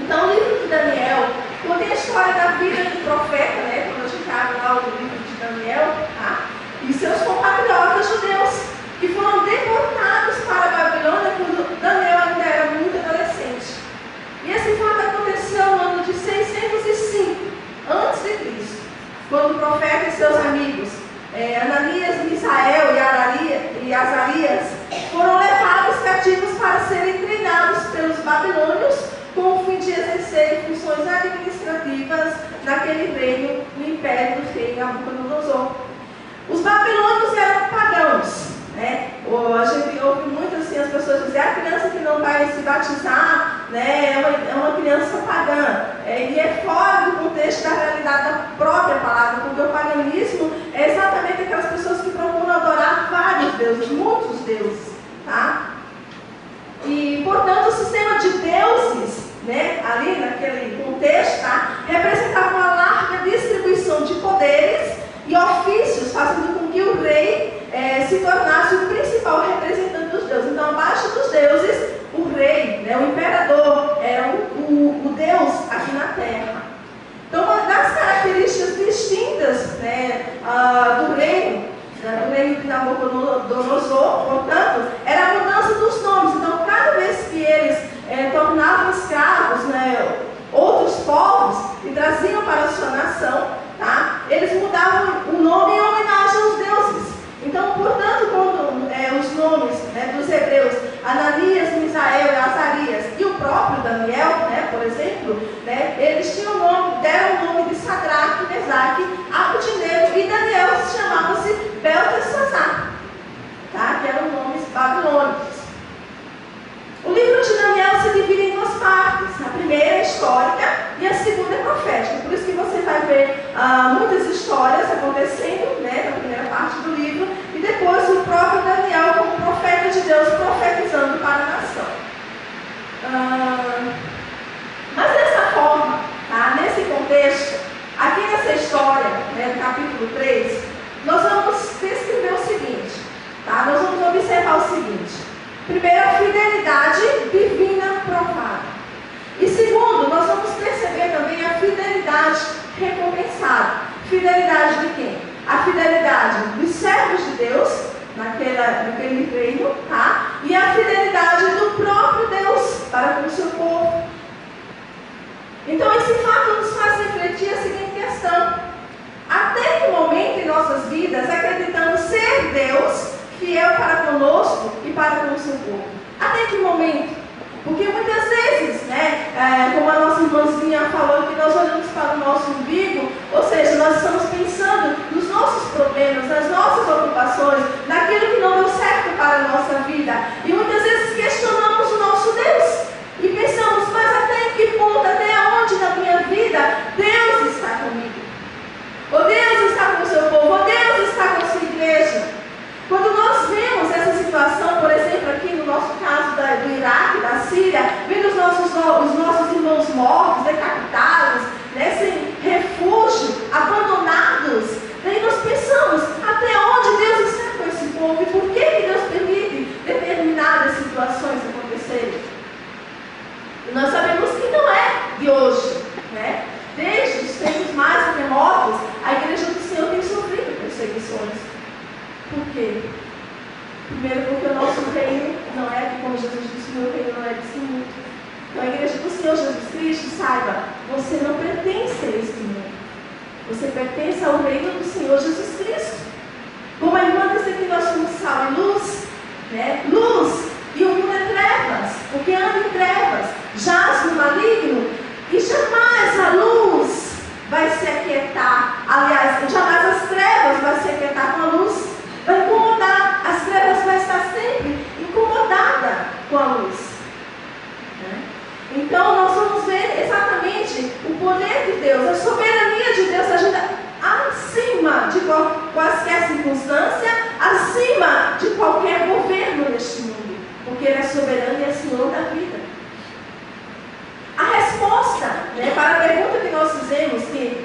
Então, o livro de Daniel conta a história da vida do profeta, né, quando a gente abre lá o livro de Daniel, tá? E seus compatriotas judeus, que foram deportados para a Babilônia quando Daniel ainda era muito adolescente. E esse fato aconteceu no ano de 605 a.C., quando o profeta e seus amigos, Ananias, Misael e Azarias, foram levados cativos para serem treinados pelos babilônios com o fim de exercer funções administrativas naquele reino, no império do rei Nabucodonosor. Os babilônios eram pagãos, né? A gente ouve muito assim as pessoas dizem: a criança que não vai se batizar, né, é uma criança pagã. E é fora do contexto da realidade da própria palavra, porque o paganismo é exatamente aquelas pessoas que procuram adorar vários deuses, muitos deuses, tá? E, portanto, o sistema de deuses, né, ali naquele contexto, tá, representava uma larga distribuição de poderes e ofícios, fazendo com que o rei se tornasse o principal representante dos deuses. Então, abaixo dos deuses, o rei, né, o imperador, era o Deus aqui na terra. Então, uma das características distintas, né, do reino de Nabucodonosor, portanto, era a mudança dos nomes. Então, cada vez que eles tornavam escravos, né, outros povos e traziam para a sua nação, tá, eles mudavam o nome em homenagem aos deuses. Então, portanto, quando os nomes, né, dos hebreus, Ananias, Misael e Azarias, e o próprio Daniel, né, por exemplo, né, eles tinham deram o nome de Sadraque, Mesaque, Abednego, e Daniel chamava-se Beltesazar, tá, que eram nomes babilônicos. O livro de Daniel se divide em duas partes. A primeira é histórica e a segunda é profética. Por isso que você vai ver muitas histórias acontecendo, né, na primeira parte do livro, e depois o próprio Daniel como profeta de Deus profetizando para a nação. Mas dessa forma, tá, nesse contexto, aqui nessa história, né, do capítulo 3, nós vamos descrever o seguinte, tá? Nós vamos observar o seguinte. Primeiro, a fidelidade divina provada. E segundo, nós vamos perceber também a fidelidade recompensada. Fidelidade de quem? A fidelidade dos servos de Deus, naquele reino, tá? E a fidelidade do próprio Deus para com o seu povo. Então, esse fato nos faz refletir a seguinte questão. Até que momento em nossas vidas acreditamos ser Deus fiel para conosco e para com o seu povo? Até que momento? Porque muitas vezes, né, como a nossa irmãzinha falou, que nós olhamos para o nosso umbigo, ou seja, nós estamos pensando nos nossos problemas, nas nossas ocupações, naquilo que não deu certo para a nossa vida. E muitas vezes questionamos o nosso Deus. E pensamos, mas até que ponto, até onde na minha vida Deus está comigo? Ou Deus está com o seu povo? Ou Deus está com a sua igreja? Quando nós vemos essa situação, por exemplo, aqui no nosso caso do Iraque, da Síria, vendo os nossos irmãos mortos, decapitados, né, sem refúgio, abandonados, daí nós pensamos, até onde Deus está com esse povo? E por que Deus permite determinadas situações acontecerem? E nós sabemos que não é de hoje, né? Desde os tempos mais remotos, a igreja do Senhor tem sofrido perseguições. Por quê? Primeiro, porque o nosso reino não é, como Jesus disse, o meu reino não é desse mundo. Então, a igreja do Senhor Jesus Cristo, saiba, você não pertence a este mundo. Você pertence ao reino do Senhor Jesus Cristo. Como a irmã disse aqui, nós somos sal e luz, né? Luz, e o mundo é trevas, porque anda em trevas, jaz no maligno, e jamais a luz vai se aquietar. Aliás, jamais as trevas vai se aquietar com a luz. Vai incomodar, as trevas vai estar sempre incomodada com a luz, né? Então nós vamos ver exatamente o poder de Deus, a soberania de Deus agindo acima de qualquer circunstância, acima de qualquer governo neste mundo, porque Ele é soberano e é Senhor da vida. A resposta, né, para a pergunta que nós fizemos,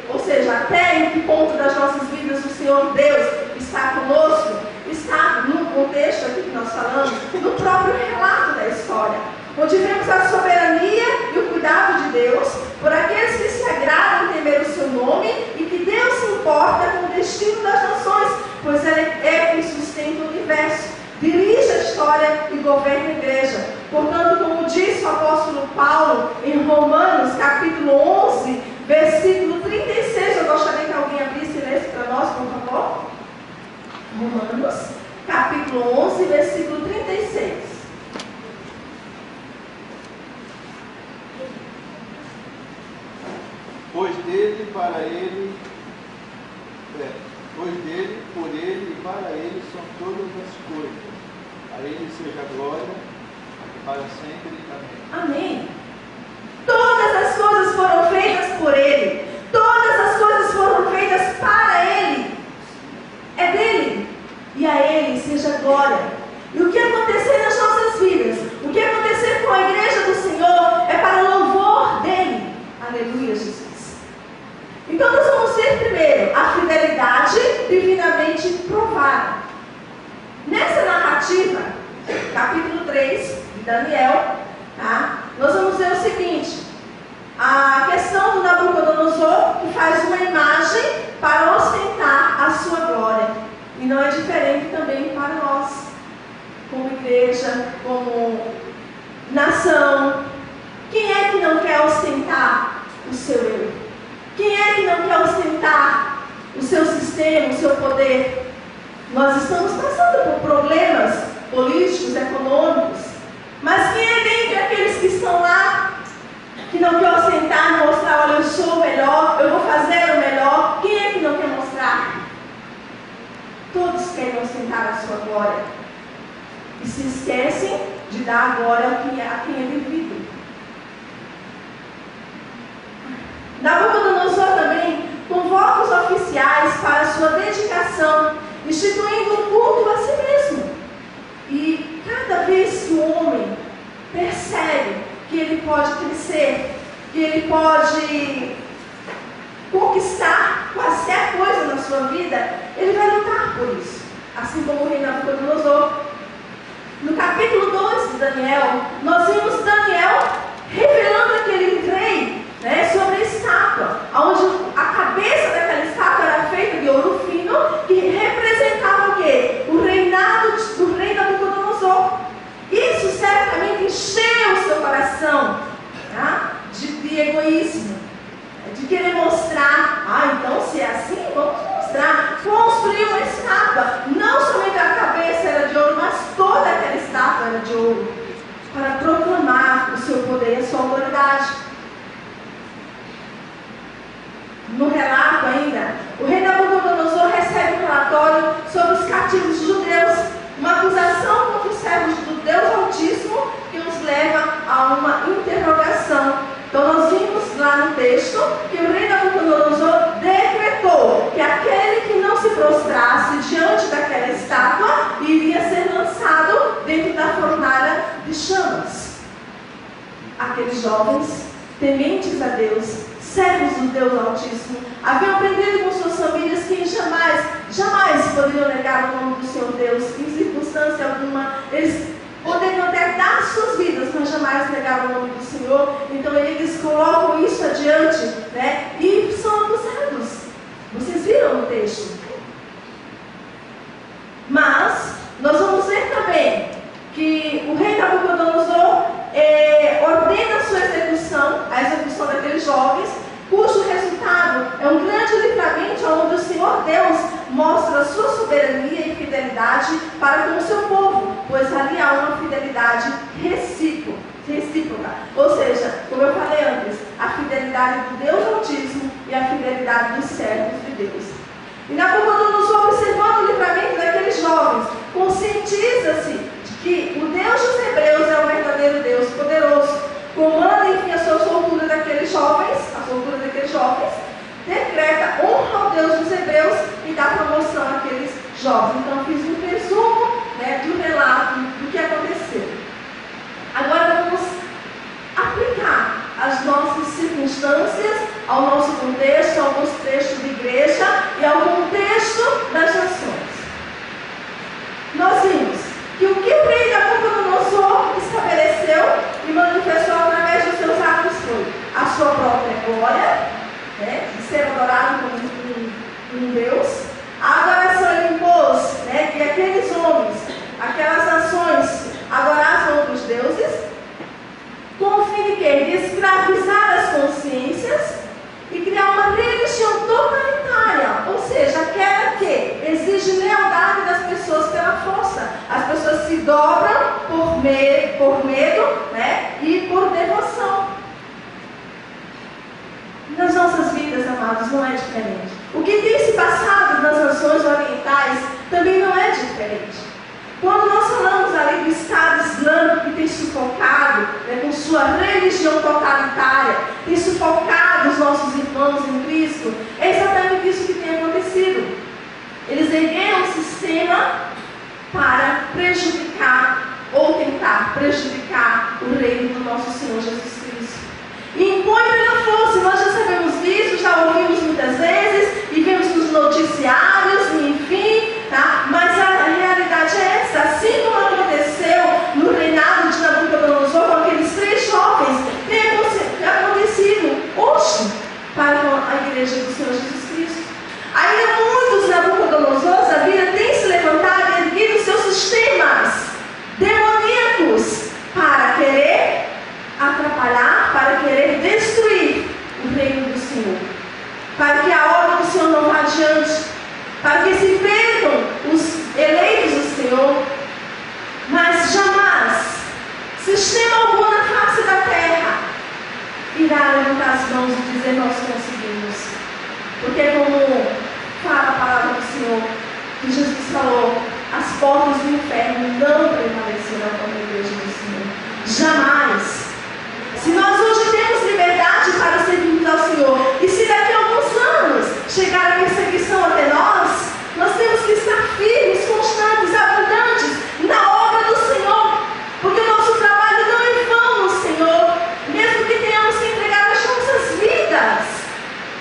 ou seja, até em que ponto das nossas vidas o Senhor Deus está conosco, está no contexto aqui que nós falamos, no próprio relato da história, onde vemos a soberania e o cuidado de Deus por aqueles que se agradam em temer o seu nome e que Deus se importa com o destino das nações, pois Ele é quem sustenta o universo, dirige a história e governa a igreja. Portanto, como diz o apóstolo Paulo em Romanos, capítulo 11, versículo 36, eu gostaria que alguém abrisse e lesse para nós, por favor. Romanos, capítulo 11, versículo 36. Pois dele, para ele, pois dele, por ele e para ele são todas as coisas. A ele seja a glória para sempre. Amém. Amém. Todas as coisas foram feitas por Ele. Todas as coisas foram feitas para Ele. É dele. e a Ele seja glória. E o que acontecer nas nossas vidas, o que acontecer com a igreja do Senhor, é para louvor dEle. Aleluia, Jesus. Então nós vamos ver primeiro a fidelidade divinamente provada. Nessa narrativa, capítulo 3 de Daniel, tá? Nós vamos ver o seguinte: a questão do Nabucodonosor, que faz uma imagem para ostentar a sua glória. E não é diferente também para nós, como igreja, como nação. Quem é que não quer ostentar o seu eu? Quem é que não quer ostentar o seu sistema, o seu poder? Nós estamos passando por problemas políticos, econômicos, mas quem é dentre aqueles que estão lá, que não quer ostentar, mostrar, olha, eu sou o melhor, eu vou fazer o melhor? Quem é que não quer mostrar? Todos querem ostentar a sua glória e se esquecem de dar a glória a quem é devido. Nabucodonosor também convoca os oficiais para a sua dedicação, instituindo um culto a si mesmo. E cada vez que o homem percebe que ele pode crescer, que ele pode conquistar qualquer coisa na sua vida, ele vai lutar por isso. Assim como o rei Nabucodonosor. No capítulo 2 de Daniel, nós vimos Daniel revelando aquele rei, sobre a estátua, onde a cabeça daquela estátua era feita de ouro fino, que representava o quê? O reinado do rei Nabucodonosor. Isso certamente encheu o seu coração, tá? de egoísmo, de querer mostrar, então se é assim, vamos mostrar. Construiu uma estátua, não somente a cabeça era de ouro, mas toda aquela estátua era de ouro, para proclamar o seu poder e a sua autoridade. No relato ainda, o rei Nabucodonosor recebe um relatório sobre os cativos judeus, uma acusação contra os servos do Deus Altíssimo que os leva a uma interrogação. Então nós vimos lá no texto que o rei Nabucodonosor decretou que aquele que não se prostrasse diante daquela estátua iria ser lançado dentro da fornalha de chamas. Aqueles jovens, tementes a Deus, servos do Deus Altíssimo, haviam aprendido com suas famílias que jamais poderiam negar o nome do Senhor Deus, em circunstância alguma. Eles poderiam até dar suas vidas, mas jamais negar o nome do Senhor. Então eles colocam isso adiante, e são acusados. Vocês viram o texto? Mas nós vamos ver também que o rei Nabucodonosor ordena a execução daqueles jovens, cujo resultado é um grande livramento, onde o Senhor Deus mostra a sua soberania e fidelidade para com o seu povo, pois ali há uma fidelidade recíproca. Ou seja, como eu falei antes, a fidelidade do Deus Altíssimo e a fidelidade dos servos de Deus. E Nabucodonosor, observando o livramento daqueles jovens, conscientiza-se de que o Deus dos Hebreus é o verdadeiro Deus poderoso. Comanda, enfim, a soltura daqueles jovens, decreta honra ao Deus dos Hebreus e dá promoção àqueles jovens. Então, fiz um resumo do relato do que aconteceu. Agora vamos aplicar as nossas circunstâncias ao nosso contexto, ao nosso contexto de igreja e ao contexto das nações. Nós vimos que o que o rei Nabucodonosor estabeleceu e manifestou através dos seus atos foi a sua própria glória, de ser adorado como um Deus. A adoração ele impôs, que aqueles homens, aquelas nações adorassem outros deuses, com o fim de quê? De escravizar as consciências e criar uma religião totalitária, ou seja, aquela que exige lealdade das pessoas pela força. As pessoas se dobram por medo, e por devoção. Nas nossas vidas, amados, não é diferente. O que tem se passado nas nações orientais também não é diferente. Quando nós falamos ali do Estado Islâmico que tem sufocado, com sua religião totalitária, tem sufocado os nossos irmãos em Cristo, é exatamente isso que tem acontecido. Eles ergueram um sistema para prejudicar ou tentar prejudicar o reino do nosso Senhor Jesus Cristo. Impõe pela força, nós já sabemos disso, já ouvimos muitas vezes e vemos nos noticiários, enfim, tá? Mas a realidade é essa, assim como aconteceu no reinado de Nabucodonosor com aqueles 3 jovens, tem acontecido hoje para a igreja do Senhor Jesus Cristo. Ainda muitos Nabucodonosores da vida têm se levantado e erguido seus sistemas demoníacos para querer atrapalhar, para querer destruir o reino do Senhor, para que a obra do Senhor não vá adiante, para que se percam os eleitos do Senhor. Mas jamais, sistema algum na face da terra irá levantar as mãos e dizer: nós conseguimos. Porque como fala a palavra do Senhor, que Jesus falou, as portas do inferno não prevalecerão contra a igreja do Senhor. Jamais. Se nós hoje temos liberdade para servirmos ao Senhor, e se daqui a alguns anos chegar a perseguição até nós, nós temos que estar firmes, constantes, abundantes na obra do Senhor, porque o nosso trabalho não é em vão no Senhor, mesmo que tenhamos que entregar as nossas vidas.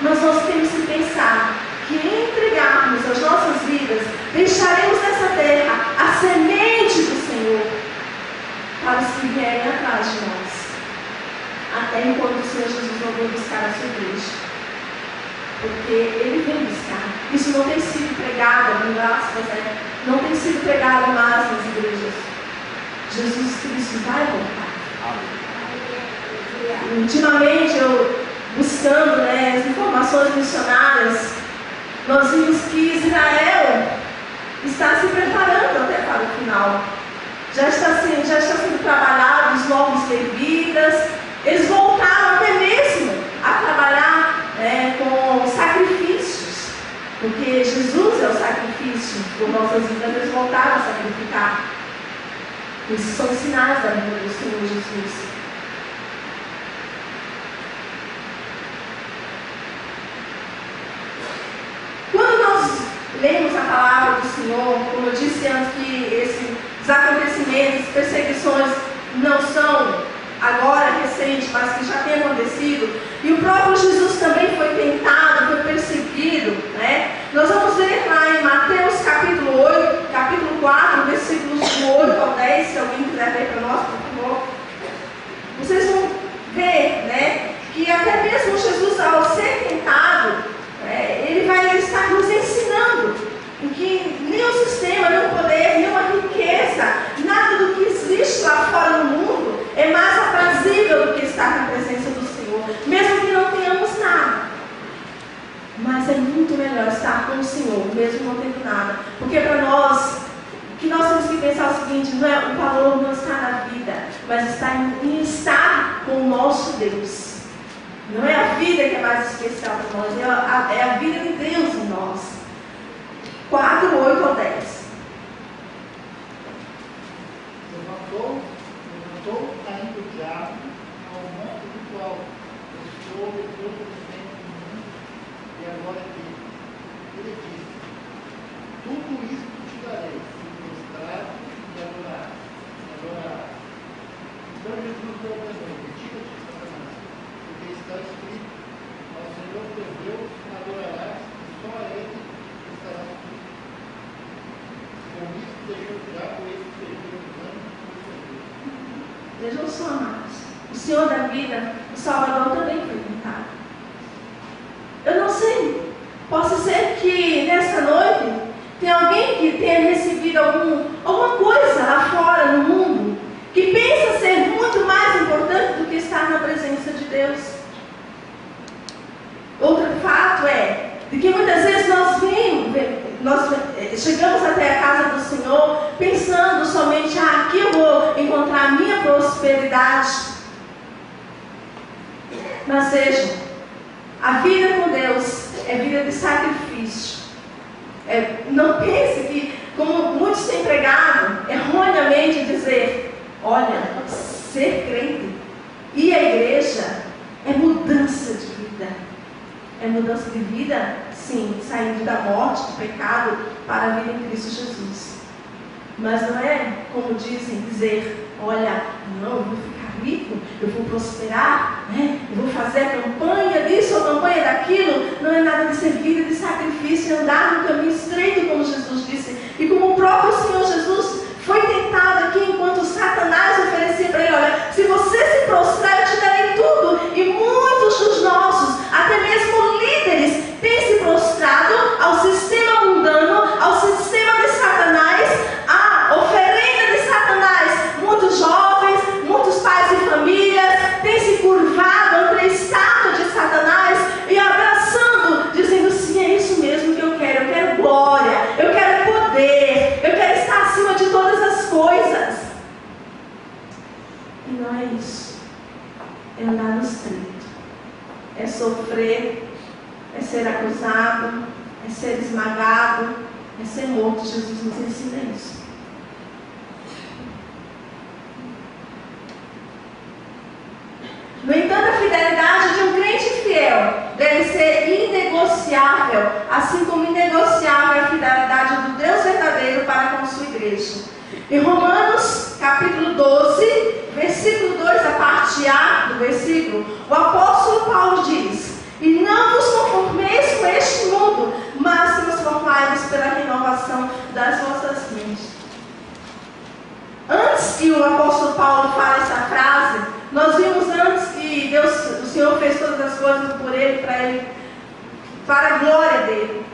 Mas nós temos que pensar que em entregarmos as nossas vidas, deixaremos nessa terra a semente do Senhor para os que vierem atrás de nós, até enquanto o Senhor Jesus não vem buscar a sua igreja. Porque Ele vem buscar. Isso não tem sido pregado, não tem sido pregado mais nas igrejas. Jesus Cristo vai voltar. Ultimamente, eu buscando as informações missionárias, nós vimos que Israel está se preparando até para o final. Já está sendo trabalhado os novos levitas. Eles voltaram até mesmo a trabalhar com sacrifícios, porque Jesus é o sacrifício por nossas vidas. Eles voltaram a sacrificar. Esses são sinais da vida do Senhor Jesus. Quando nós lemos a palavra do Senhor, como eu disse antes, que esses acontecimentos, perseguições não são agora recentes, mas que já tem acontecido, e o próprio Jesus também foi tentado, foi perseguido, nós vamos ler lá em Mateus capítulo 8, capítulo 4, versículos 8 ao 10, se alguém quiser ler para nós, por favor. Vocês vão ver, que até mesmo Jesus, ao ser tentado, ele vai estar nos ensinando em que nem o sistema, nem o poder, nem a riqueza, nada do que existe lá fora no mundo é mais aprazível do que estar na presença do Senhor, mesmo que não tenhamos nada. Mas é muito melhor estar com o Senhor, mesmo não tendo nada, porque para nós, o que nós temos que pensar é o seguinte: não é, o valor não está na vida, mas está em estar com o nosso Deus. Não é a vida que é mais especial para nós, é a vida de Deus em nós. 4, 8 ao 10. Levantou caindo o diabo ao monte do qual estou de todo o tempo do mundo, e agora aqui. Ele disse: tudo isso te darei, se prostrar e adorarás. Então Jesus ordenou: retira-te, Satanás, porque está escrito: ao Senhor teu Deus adorarás, e só a Ele estarás sujeito. Com isso deixou o diabo esse servir os anos do Senhor. Vejam só, amados, o Senhor da vida, o Salvador, também foi tentado. Eu não sei, possa ser que nesta noite tem alguém que tenha recebido alguma coisa lá fora no mundo, que pensa ser muito mais importante do que estar na presença de Deus. Outro fato é de que muitas vezes nós chegamos até a casa do Senhor pensando somente: aqui eu vou encontrar a minha prosperidade. Mas vejam, a vida com Deus é vida de sacrifício. Não pense que, como muitos têm pregado erroneamente, dizer: olha, ser crente e a igreja é mudança de vida. É mudança de vida, sim, saindo da morte, do pecado, para a vida em Cristo Jesus. Mas não é como dizem, dizer, olha, não, eu vou ficar rico, eu vou prosperar, né? Eu vou fazer a campanha disso ou a campanha daquilo. Não é nada de ser vida de sacrifício, andar no caminho estreito, como Jesus disse. E como o próprio Senhor Jesus foi tentado aqui, enquanto Satanás oferecia para ele, olha, se você se prostrar, eu te darei tudo. E muitos dos nossos, até mesmo líderes, têm se prostrado ao sistema mundano, ao sistema de Satanás, à oferenda de Satanás. Muitos jovens, muitos pais e famílias têm se curvado ante a estátua de Satanás e abraçando, dizendo, sim, é isso mesmo que eu quero glória, eu quero poder, eu quero estar acima de todas as coisas. E não é isso. É andar no estreito. É sofrer, é ser acusado, é ser esmagado, é ser morto. Jesus nos ensina isso. No entanto, a fidelidade de um crente fiel deve ser inegociável, assim como inegociável a fidelidade do Deus verdadeiro para com sua igreja. Em Romanos, capítulo 12, versículo 2, a parte A do versículo, o apóstolo Paulo diz, e não vos conformeis com este mundo, mas transformai-vos pela renovação das vossas mentes. Antes que o apóstolo Paulo fale essa frase, nós vimos antes que Deus, o Senhor fez todas as coisas por ele, para a glória dele.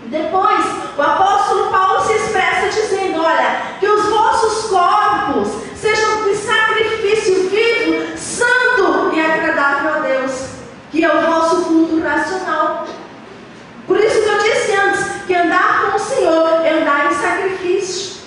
Depois, o apóstolo Paulo se expressa dizendo, olha, que os vossos corpos sejam de sacrifício vivo, santo e agradável a Deus, que é o vosso culto racional. Por isso que eu disse antes, que andar com o Senhor é andar em sacrifício.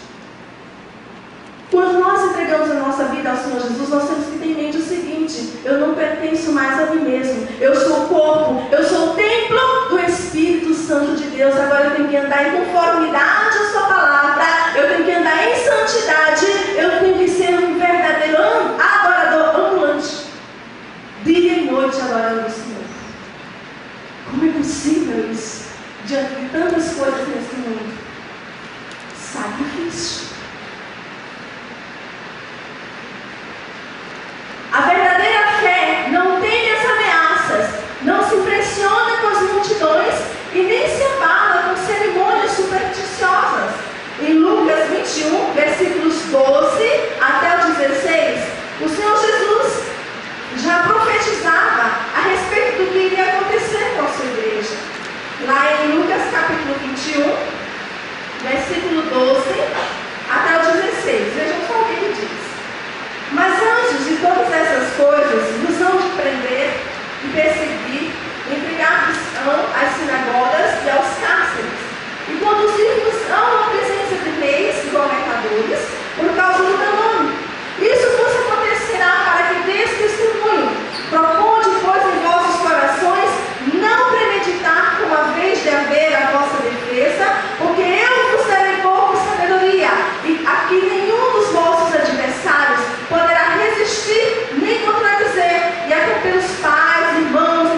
Quando nós entregamos a nossa vida ao Senhor Jesus, nós temos que ter em mente o seguinte, eu não pertenço mais a mim mesmo, eu sou o corpo, eu sou o templo do Espírito Santo de Deus. Agora eu tenho que andar em conformidade à sua palavra, eu tenho que andar em santidade, eu tenho que ser um verdadeiro adorador ambulante, dia e noite adorando o Senhor. Como é possível isso, diante de tantas coisas nesse mundo? Sacrifício. A verdadeira fé não teme as ameaças, não se impressiona com as multidões e nem se abala com cerimônias supersticiosas. Em Lucas 21, versículos 12 até o 16, o Senhor Jesus já profetizava a respeito do que iria acontecer com a sua igreja. Lá em Lucas capítulo 21, versículo 12 até o 16, vejam só o que ele diz. Mas antes de todas essas coisas, vos hão de prender e perseguir, entregar-vos às sinagogas e aos cárceres, e conduzir-vos-ão à presença de reis e governadores, por causa do meu nome. Isso vos acontecerá para que deis testemunho. Proponde, pois, em vossos corações, não premeditar com a vez de haver a vossa defesa, porque eu vos darei pouco sabedoria, e aqui nenhum dos vossos adversários poderá resistir nem contradizer, e até pelos pais, irmãos,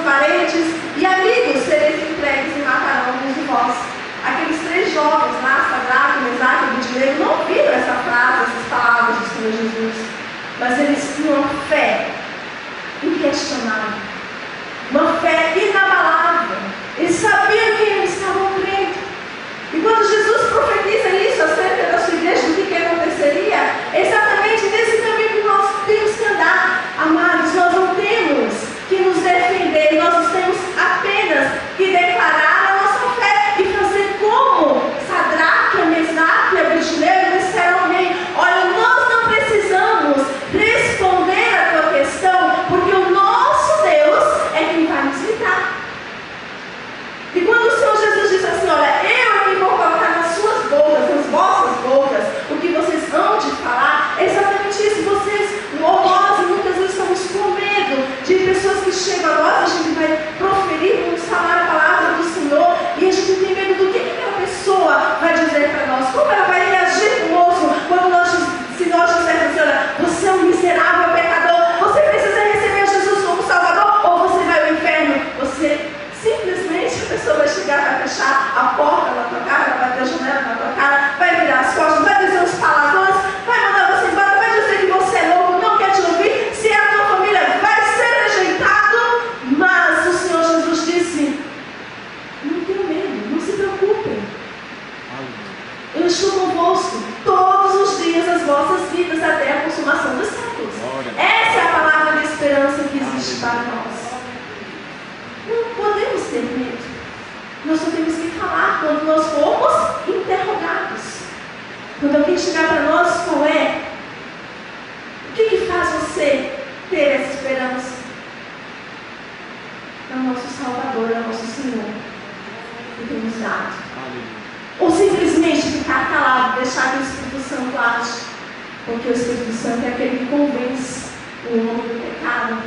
Porque o Espírito Santo é aquele que convence o homem do pecado,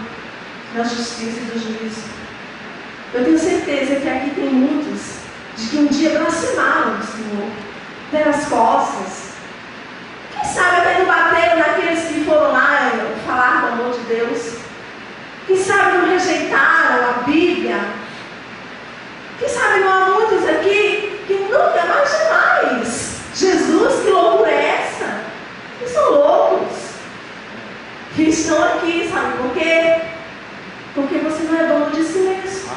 da justiça e do juízo. Eu tenho certeza que aqui tem muitos de que um dia blasfemaram o Senhor, deram as costas. Quem sabe até não bateram naqueles que foram lá falar do amor de Deus. Quem sabe não rejeitaram a Bíblia. Quem sabe não há muitos aqui que nunca mais jamais. Jesus, que loucura é essa? Eles são loucos. Que estão aqui, sabe por quê? Porque você não é dono de si mesmo.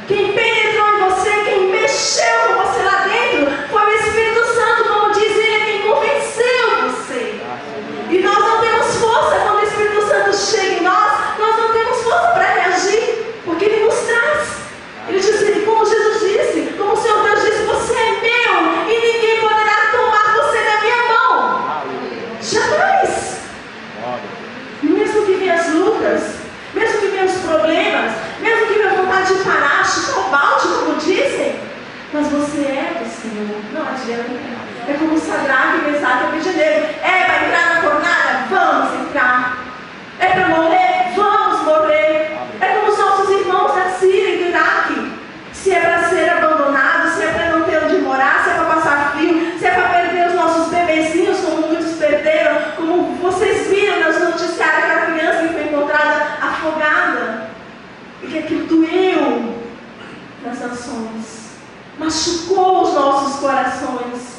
Quem penetrou em você, quem mexeu com você lá dentro, foi o Espírito Santo, como diz ele, é quem convenceu você. E nós não temos força quando o Espírito Santo chega em nós, nós não temos força para reagir, porque ele nos traz. Ele diz, como Jesus disse, como o Senhor Deus disse, você é meu e ninguém poderá tomar você da minha mão. Jamais. Mesmo que venham as lutas, mesmo que venham os problemas, mesmo que venha vontade de parar, chutar o balde, como dizem, mas você é do Senhor, não adianta. É como Sadraque, Mesaque e Abednego. É para entrar na fornalha? Vamos entrar. É para morrer? Vamos morrer. É como os nossos irmãos da Síria e do Iraque. Se é para ser abandonado, se é para não ter onde morar, se é para passar frio, se é para perder os nossos bebezinhos, como muitos perderam, como vocês viram nas noticiários aquela criança que foi encontrada afogada, e que aquilo doeu nas nações, machucou os nossos corações,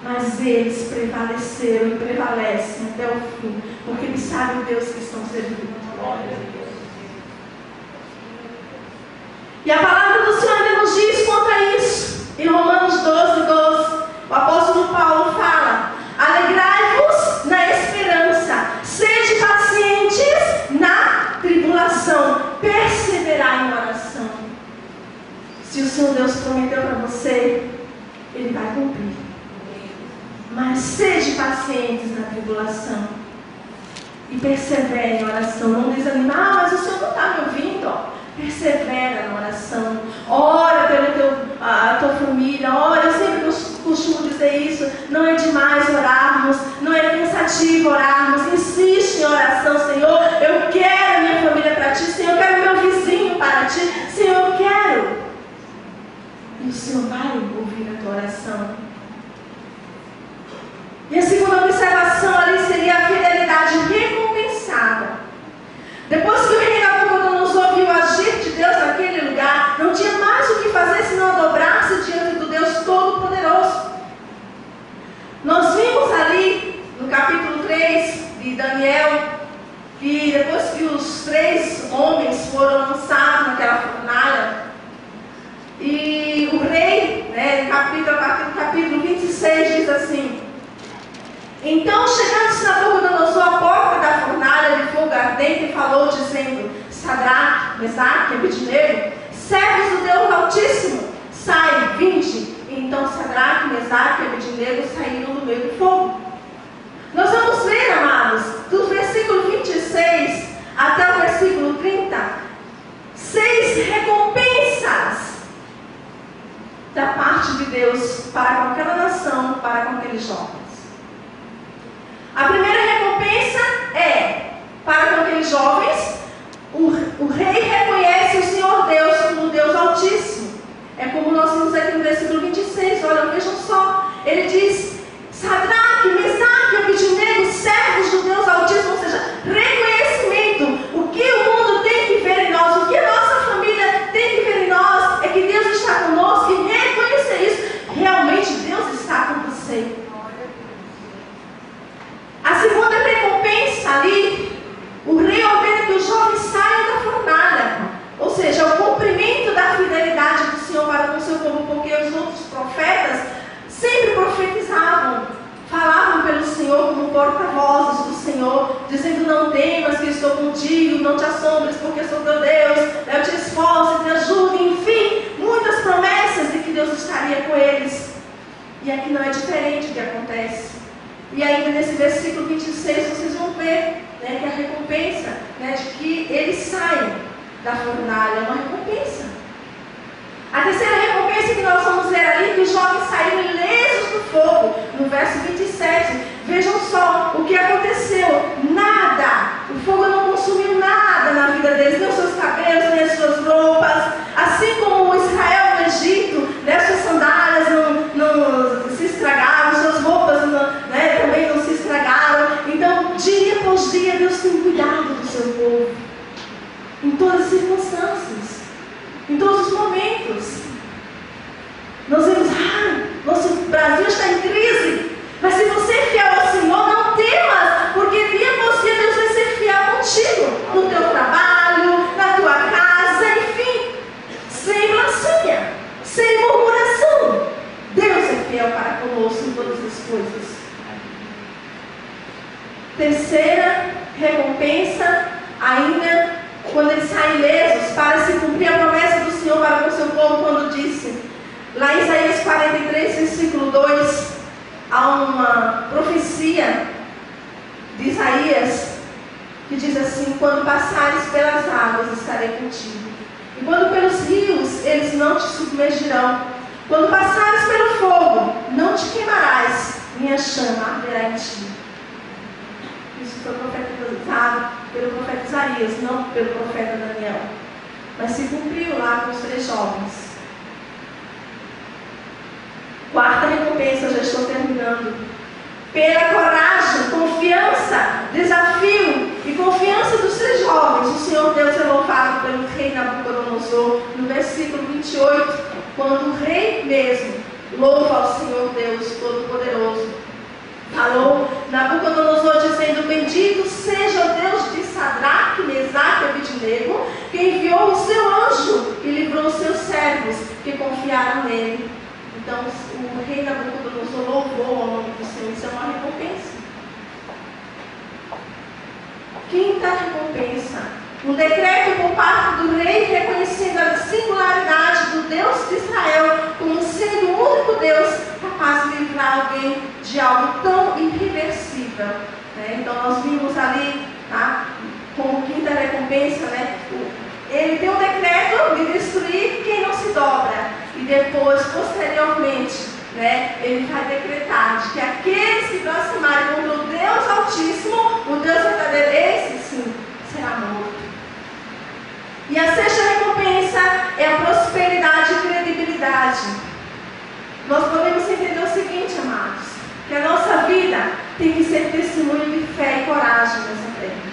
mas eles prevaleceram e prevalecem até o fim, porque eles sabem o Deus que estão servindo. E a palavra do Senhor ainda nos diz contra isso. Em Romanos 12, o apóstolo Paulo fala: alegrai-vos na esperança, sede pacientes na tribulação, perseverai em oração. Se o Senhor Deus prometeu para você, Ele vai cumprir. Mas sede pacientes na tribulação e persevere em oração. Não desanimar, mas o Senhor não está me ouvindo, ó. Persevera na oração, ora pela tua família, ora. Eu sempre costumo dizer isso, não é demais orarmos, não é cansativo orarmos, insiste em oração. Senhor, eu quero minha família para ti, Senhor, eu quero meu vizinho para ti, Senhor, eu quero. E o Senhor vai ouvir a tua oração. E a segunda observação ali seria a fidelidade recompensada. Depois que o rei Nabucodonosor ouviu o agir de Deus naquele lugar, não tinha mais o que fazer senão dobrar-se diante do Deus Todo-Poderoso. Nós vimos ali no capítulo 3 de Daniel, que depois que os 3 homens foram lançados naquela fornalha, e o rei, no capítulo 26, diz assim: então, chegando-se Nabucodonosor à porta da fornalha de fogo ardente, e falou, dizendo: Sadraque, Mesaque e Abednego, servos do Deus Altíssimo, sai, vinde. Então Sadraque, Mesaque e Abednego saíram do meio do fogo. Nós vamos ler, amados, do versículo 26 até o versículo 30, 6 recompensas da parte de Deus para com aquela nação, para com aqueles jovens. A primeira recompensa é, para com aqueles jovens, o rei reconhece o Senhor Deus como Deus Altíssimo. É como nós vimos aqui no versículo 26, olha, vejam só. Ele diz: Sadraque, Mesaque e Abednego, servos do Deus Altíssimo, ou seja, reconhecimento. O que o mundo tem que ver em nós, o que a nossa família tem que ver em nós, é que Deus está conosco, e reconhecer isso. Realmente Deus está com você. A segunda recompensa ali, o rei ordena que os jovens saiam da fornalha, ou seja, o cumprimento da fidelidade do Senhor para com o seu povo, porque os outros profetas sempre profetizavam, falavam pelo Senhor como porta-vozes do Senhor, dizendo: não temas que eu estou contigo, não te assombres porque eu sou teu Deus, eu te esforço, te ajudo, enfim, muitas promessas de que Deus estaria com eles. E aqui não é diferente o que acontece. E ainda nesse versículo 26 vocês vão ver, né, que a recompensa, né, de que eles saem da fornalha é uma recompensa. A terceira recompensa que nós vamos ver ali, que os jovens saíram ilesos do fogo, no verso 27. Vejam só o que aconteceu. Nada, o fogo não consumiu nada na vida deles, nem os seus cabelos, nem as suas roupas. Assim como Israel no Egito, né, suas sandálias não se estragaram, suas roupas também não se estragaram. Então, dia após dia, Deus tem cuidado do seu povo. Em todas as circunstâncias, em todos os momentos. Nós vemos, nosso Brasil está em crise. Mas se você é fiel ao Senhor, não temas, porque dia após dia Deus vai ser fiel contigo, no teu trabalho, na tua casa, enfim, sem blasfêmia, sem murmuração. Deus é fiel para conosco em todas as coisas. Terceira recompensa, ainda quando eles saem ilesos, para se cumprir a promessa do Senhor para com o seu povo, quando disse, lá em Isaías 43, versículo 2, há uma profecia de Isaías que diz assim: quando passares pelas águas, estarei contigo, e quando pelos rios, eles não te submergirão. Quando passares pelo fogo, não te queimarás, minha chama arderá em ti. Isso foi profetizado pelo profeta Isaías, não pelo profeta Daniel, mas se cumpriu lá com os 3 jovens. Quarta recompensa, já estou terminando. Pela coragem, confiança, desafio e confiança dos 3 jovens, o Senhor Deus é louvado pelo rei Nabucodonosor, no versículo 28, quando o rei mesmo louva ao Senhor Deus Todo-Poderoso. Falou Nabucodonosor dizendo: bendito seja o Deus de Sadraque, Mesaque e Abednego, que enviou o seu anjo e livrou os seus servos que confiaram nele. Então o rei Nabucodonosor louvou ao nome do Senhor. Isso é uma recompensa. Quinta recompensa: um decreto por parte do rei reconhecendo a singularidade do Deus de Israel como sendo o único Deus capaz de livrar alguém de algo tão irreversível. Então nós vimos ali, como quinta recompensa, ele tem um decreto de destruir quem não se dobra. E depois, posteriormente, ele vai decretar de que aqueles que blasfemarem contra o Deus Altíssimo, o Deus verdadeiro, esse sim será morto. E a sexta recompensa é a prosperidade e credibilidade. Nós podemos entender o seguinte, amados, que a nossa vida tem que ser testemunho de fé e coragem nessa terra.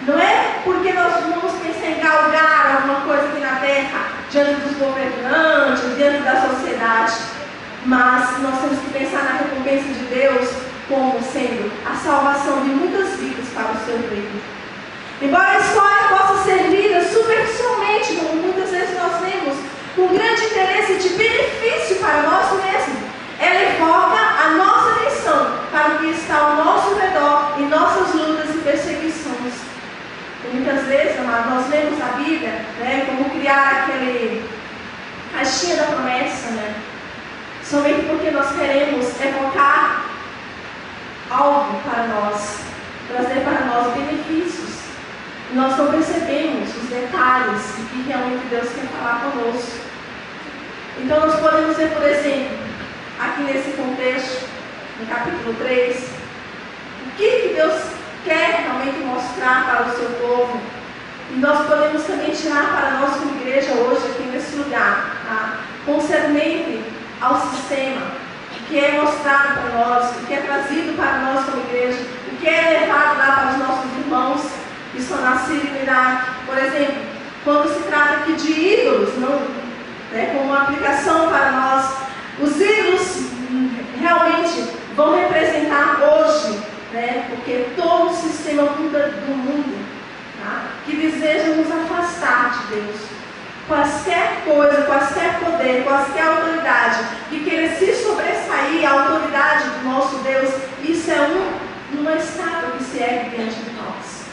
Não é porque nós vamos pensar em galgar alguma coisa aqui na terra, diante dos governantes, diante da sociedade, mas nós temos que pensar na recompensa de Deus como sendo a salvação de muitas vidas para o seu reino. Embora a história possa ser lida superficialmente, como muitas vezes nós vemos, com grande interesse de benefício para nós mesmos, ela evoca a nossa atenção para o que está ao nosso redor em nossas lutas e perseguições. E muitas vezes, amados, nós lemos a Bíblia, como criar aquele caixinha da promessa, somente porque nós queremos evocar algo para nós, trazer para nós benefícios. E nós não percebemos os detalhes de que realmente Deus quer falar conosco. Então nós podemos ver, por exemplo, aqui nesse contexto, no capítulo 3, o que Deus quer realmente mostrar para o seu povo. E nós podemos também tirar para nós como igreja hoje, aqui nesse lugar, concernente ao sistema, o que é mostrado para nós, o que é trazido para nós como igreja, o que é levado lá para os nossos irmãos que estão nascidos no Iraque. Por exemplo, quando se trata aqui de ídolos, como uma aplicação para nós, os ídolos realmente vão representar hoje, porque todo o sistema do mundo que deseja nos afastar de Deus, quaisquer coisa, quaisquer poder, quaisquer autoridade que queira se sobressair a autoridade do nosso Deus, isso é uma estátua que se ergue diante de nós,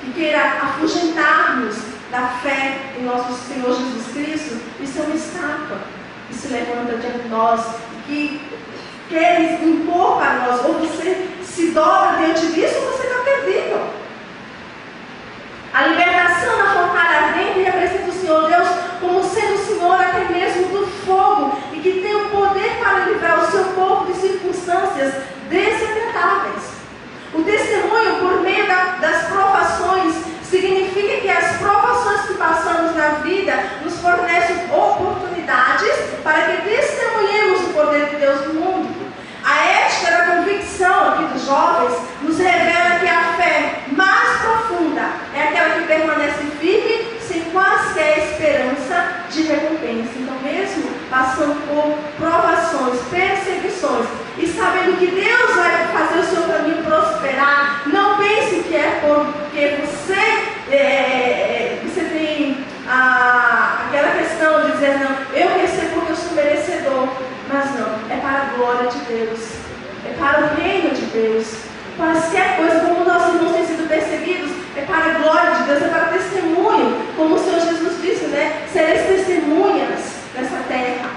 que queira afugentar-nos da fé em nosso Senhor Jesus Cristo. Isso é uma estátua que se levanta diante de nós, que quer impor para nós, ou você se dobra diante disso, ou você está perdido. A libertação da fornalha ardente representa o Senhor Deus como sendo o Senhor até mesmo do fogo, e que tem o poder para livrar o seu povo de circunstâncias desagradáveis. por provações, perseguições, e sabendo que Deus vai fazer o seu caminho prosperar, não pense que é porque você tem aquela questão de dizer, não, eu recebo porque eu sou merecedor. Mas não, é para a glória de Deus, é para o reino de Deus. Qualquer coisa, como nossos irmãos têm sido perseguidos, é para a glória de Deus, é para testemunho, como o Senhor Jesus disse, né? Sereis testemunhas nessa terra.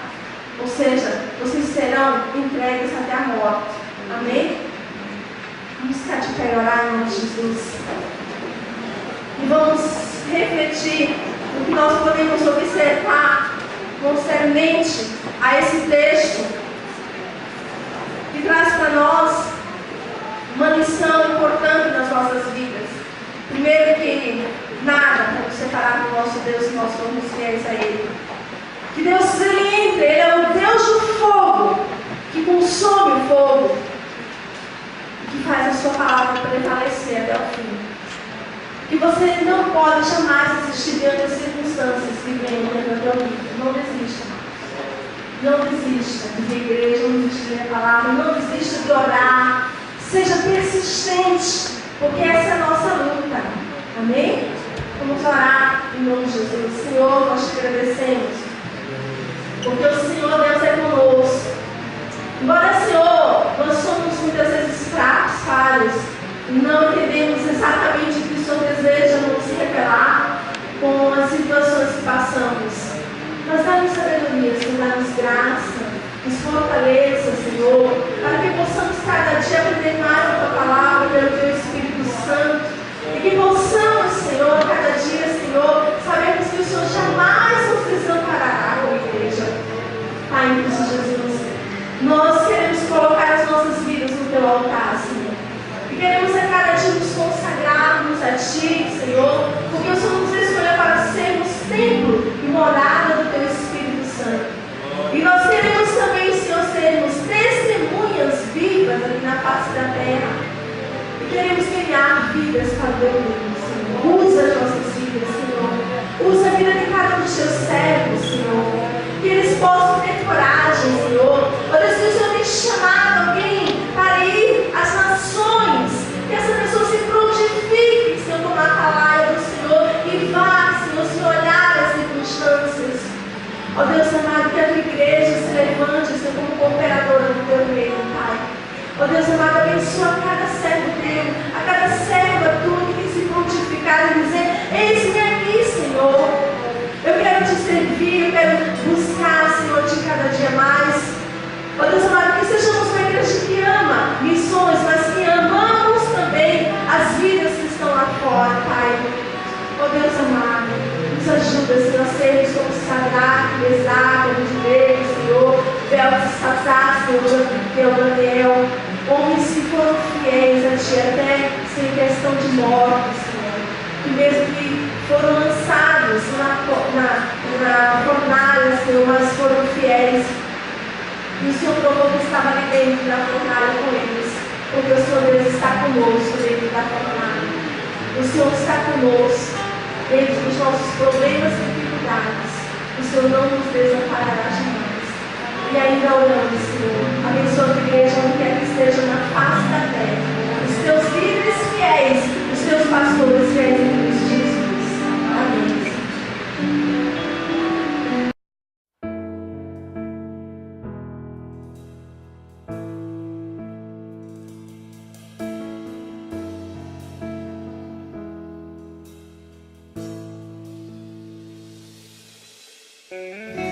Ou seja, vocês serão entregues até a morte. Amém? Vamos ficar de pé e orar em nome de Jesus. E vamos refletir o que nós podemos observar concernente a esse texto, que traz para nós uma lição importante nas nossas vidas. Primeiro, que nada pode separar do nosso Deus se nós formos fiéis a Ele. Que Deus, Ele é o Deus do fogo, que consome o fogo, que faz a sua palavra prevalecer até o fim. Que você não pode jamais desistir diante das circunstâncias que venham dentro da tua vida. Não desista mais. Não desista de vir à igreja, não desista de ler a palavra, não desista de orar. Seja persistente, porque essa é a nossa luta. Amém? Vamos orar em nome de Jesus. Senhor, nós te agradecemos, porque o Senhor Deus é conosco. Embora, Senhor, nós somos muitas vezes fracos, falhos, não entendemos exatamente o que o Senhor deseja nos revelar com as situações que passamos. Mas dá-nos sabedoria, Senhor, dá-nos graça, nos fortaleça, Senhor, para que possamos cada dia aprender mais a Tua palavra pelo Teu Espírito Santo, e que possamos, Senhor, cada dia, Senhor, sabermos que o Senhor jamais nos desamparará como igreja. Pai, em Cristo Jesus, nós queremos colocar as nossas vidas no Teu altar, Senhor. E queremos a cada dia nos consagrarmos a Ti, Senhor, porque o Senhor nos escolheu para sermos templo e morada do Teu Espírito Santo. E nós queremos também, Senhor, sermos testemunhas vivas aqui na face da terra. E queremos ganhar vidas para o Teu reino, Senhor. Usa as nossas vidas, Senhor. Usa a vida de cada um dos Teus servos, Senhor. Que eles possam ter coragem, Senhor. Ó Deus, que o Senhor tem chamado alguém para ir às nações. Que essa pessoa se prontifique, Senhor, como a atalaia do Senhor. E vá, Senhor, se olhar as circunstâncias. Ó Deus amado, que a tua igreja se levante, Senhor, como cooperadora do teu reino, Pai. Ó Deus amado, abençoa cada servo teu, a cada serva tua que tem se prontificado e dizer: eis-me aqui, Senhor. Eu quero te servir, eu quero buscar, Senhor, de cada dia mais. Ó Deus amado, que sejamos uma igreja que ama missões, mas que amamos também as vidas que estão lá fora, Pai. Ó Deus amado, nos ajuda, Senhor, a sermos como Sadraque, Mesaque, Abidineiro, Senhor, Belteshazzar, Senhor, que é o Daniel, homens que foram fiéis a Ti até sem questão de morte, Senhor, que mesmo que foram lançados na fornalha, Senhor, mas foram fiéis, e o Senhor provou que estava ali dentro da fornalha com eles, porque o Senhor Deus está conosco dentro da fornalha. O Senhor está conosco dentro dos nossos problemas e dificuldades. O Senhor não nos desamparará jamais. E ainda oramos, Senhor, abençoa a tua igreja onde quer que esteja na face da terra, os teus líderes fiéis, os teus pastores fiéis em Cristo Jesus. Amém.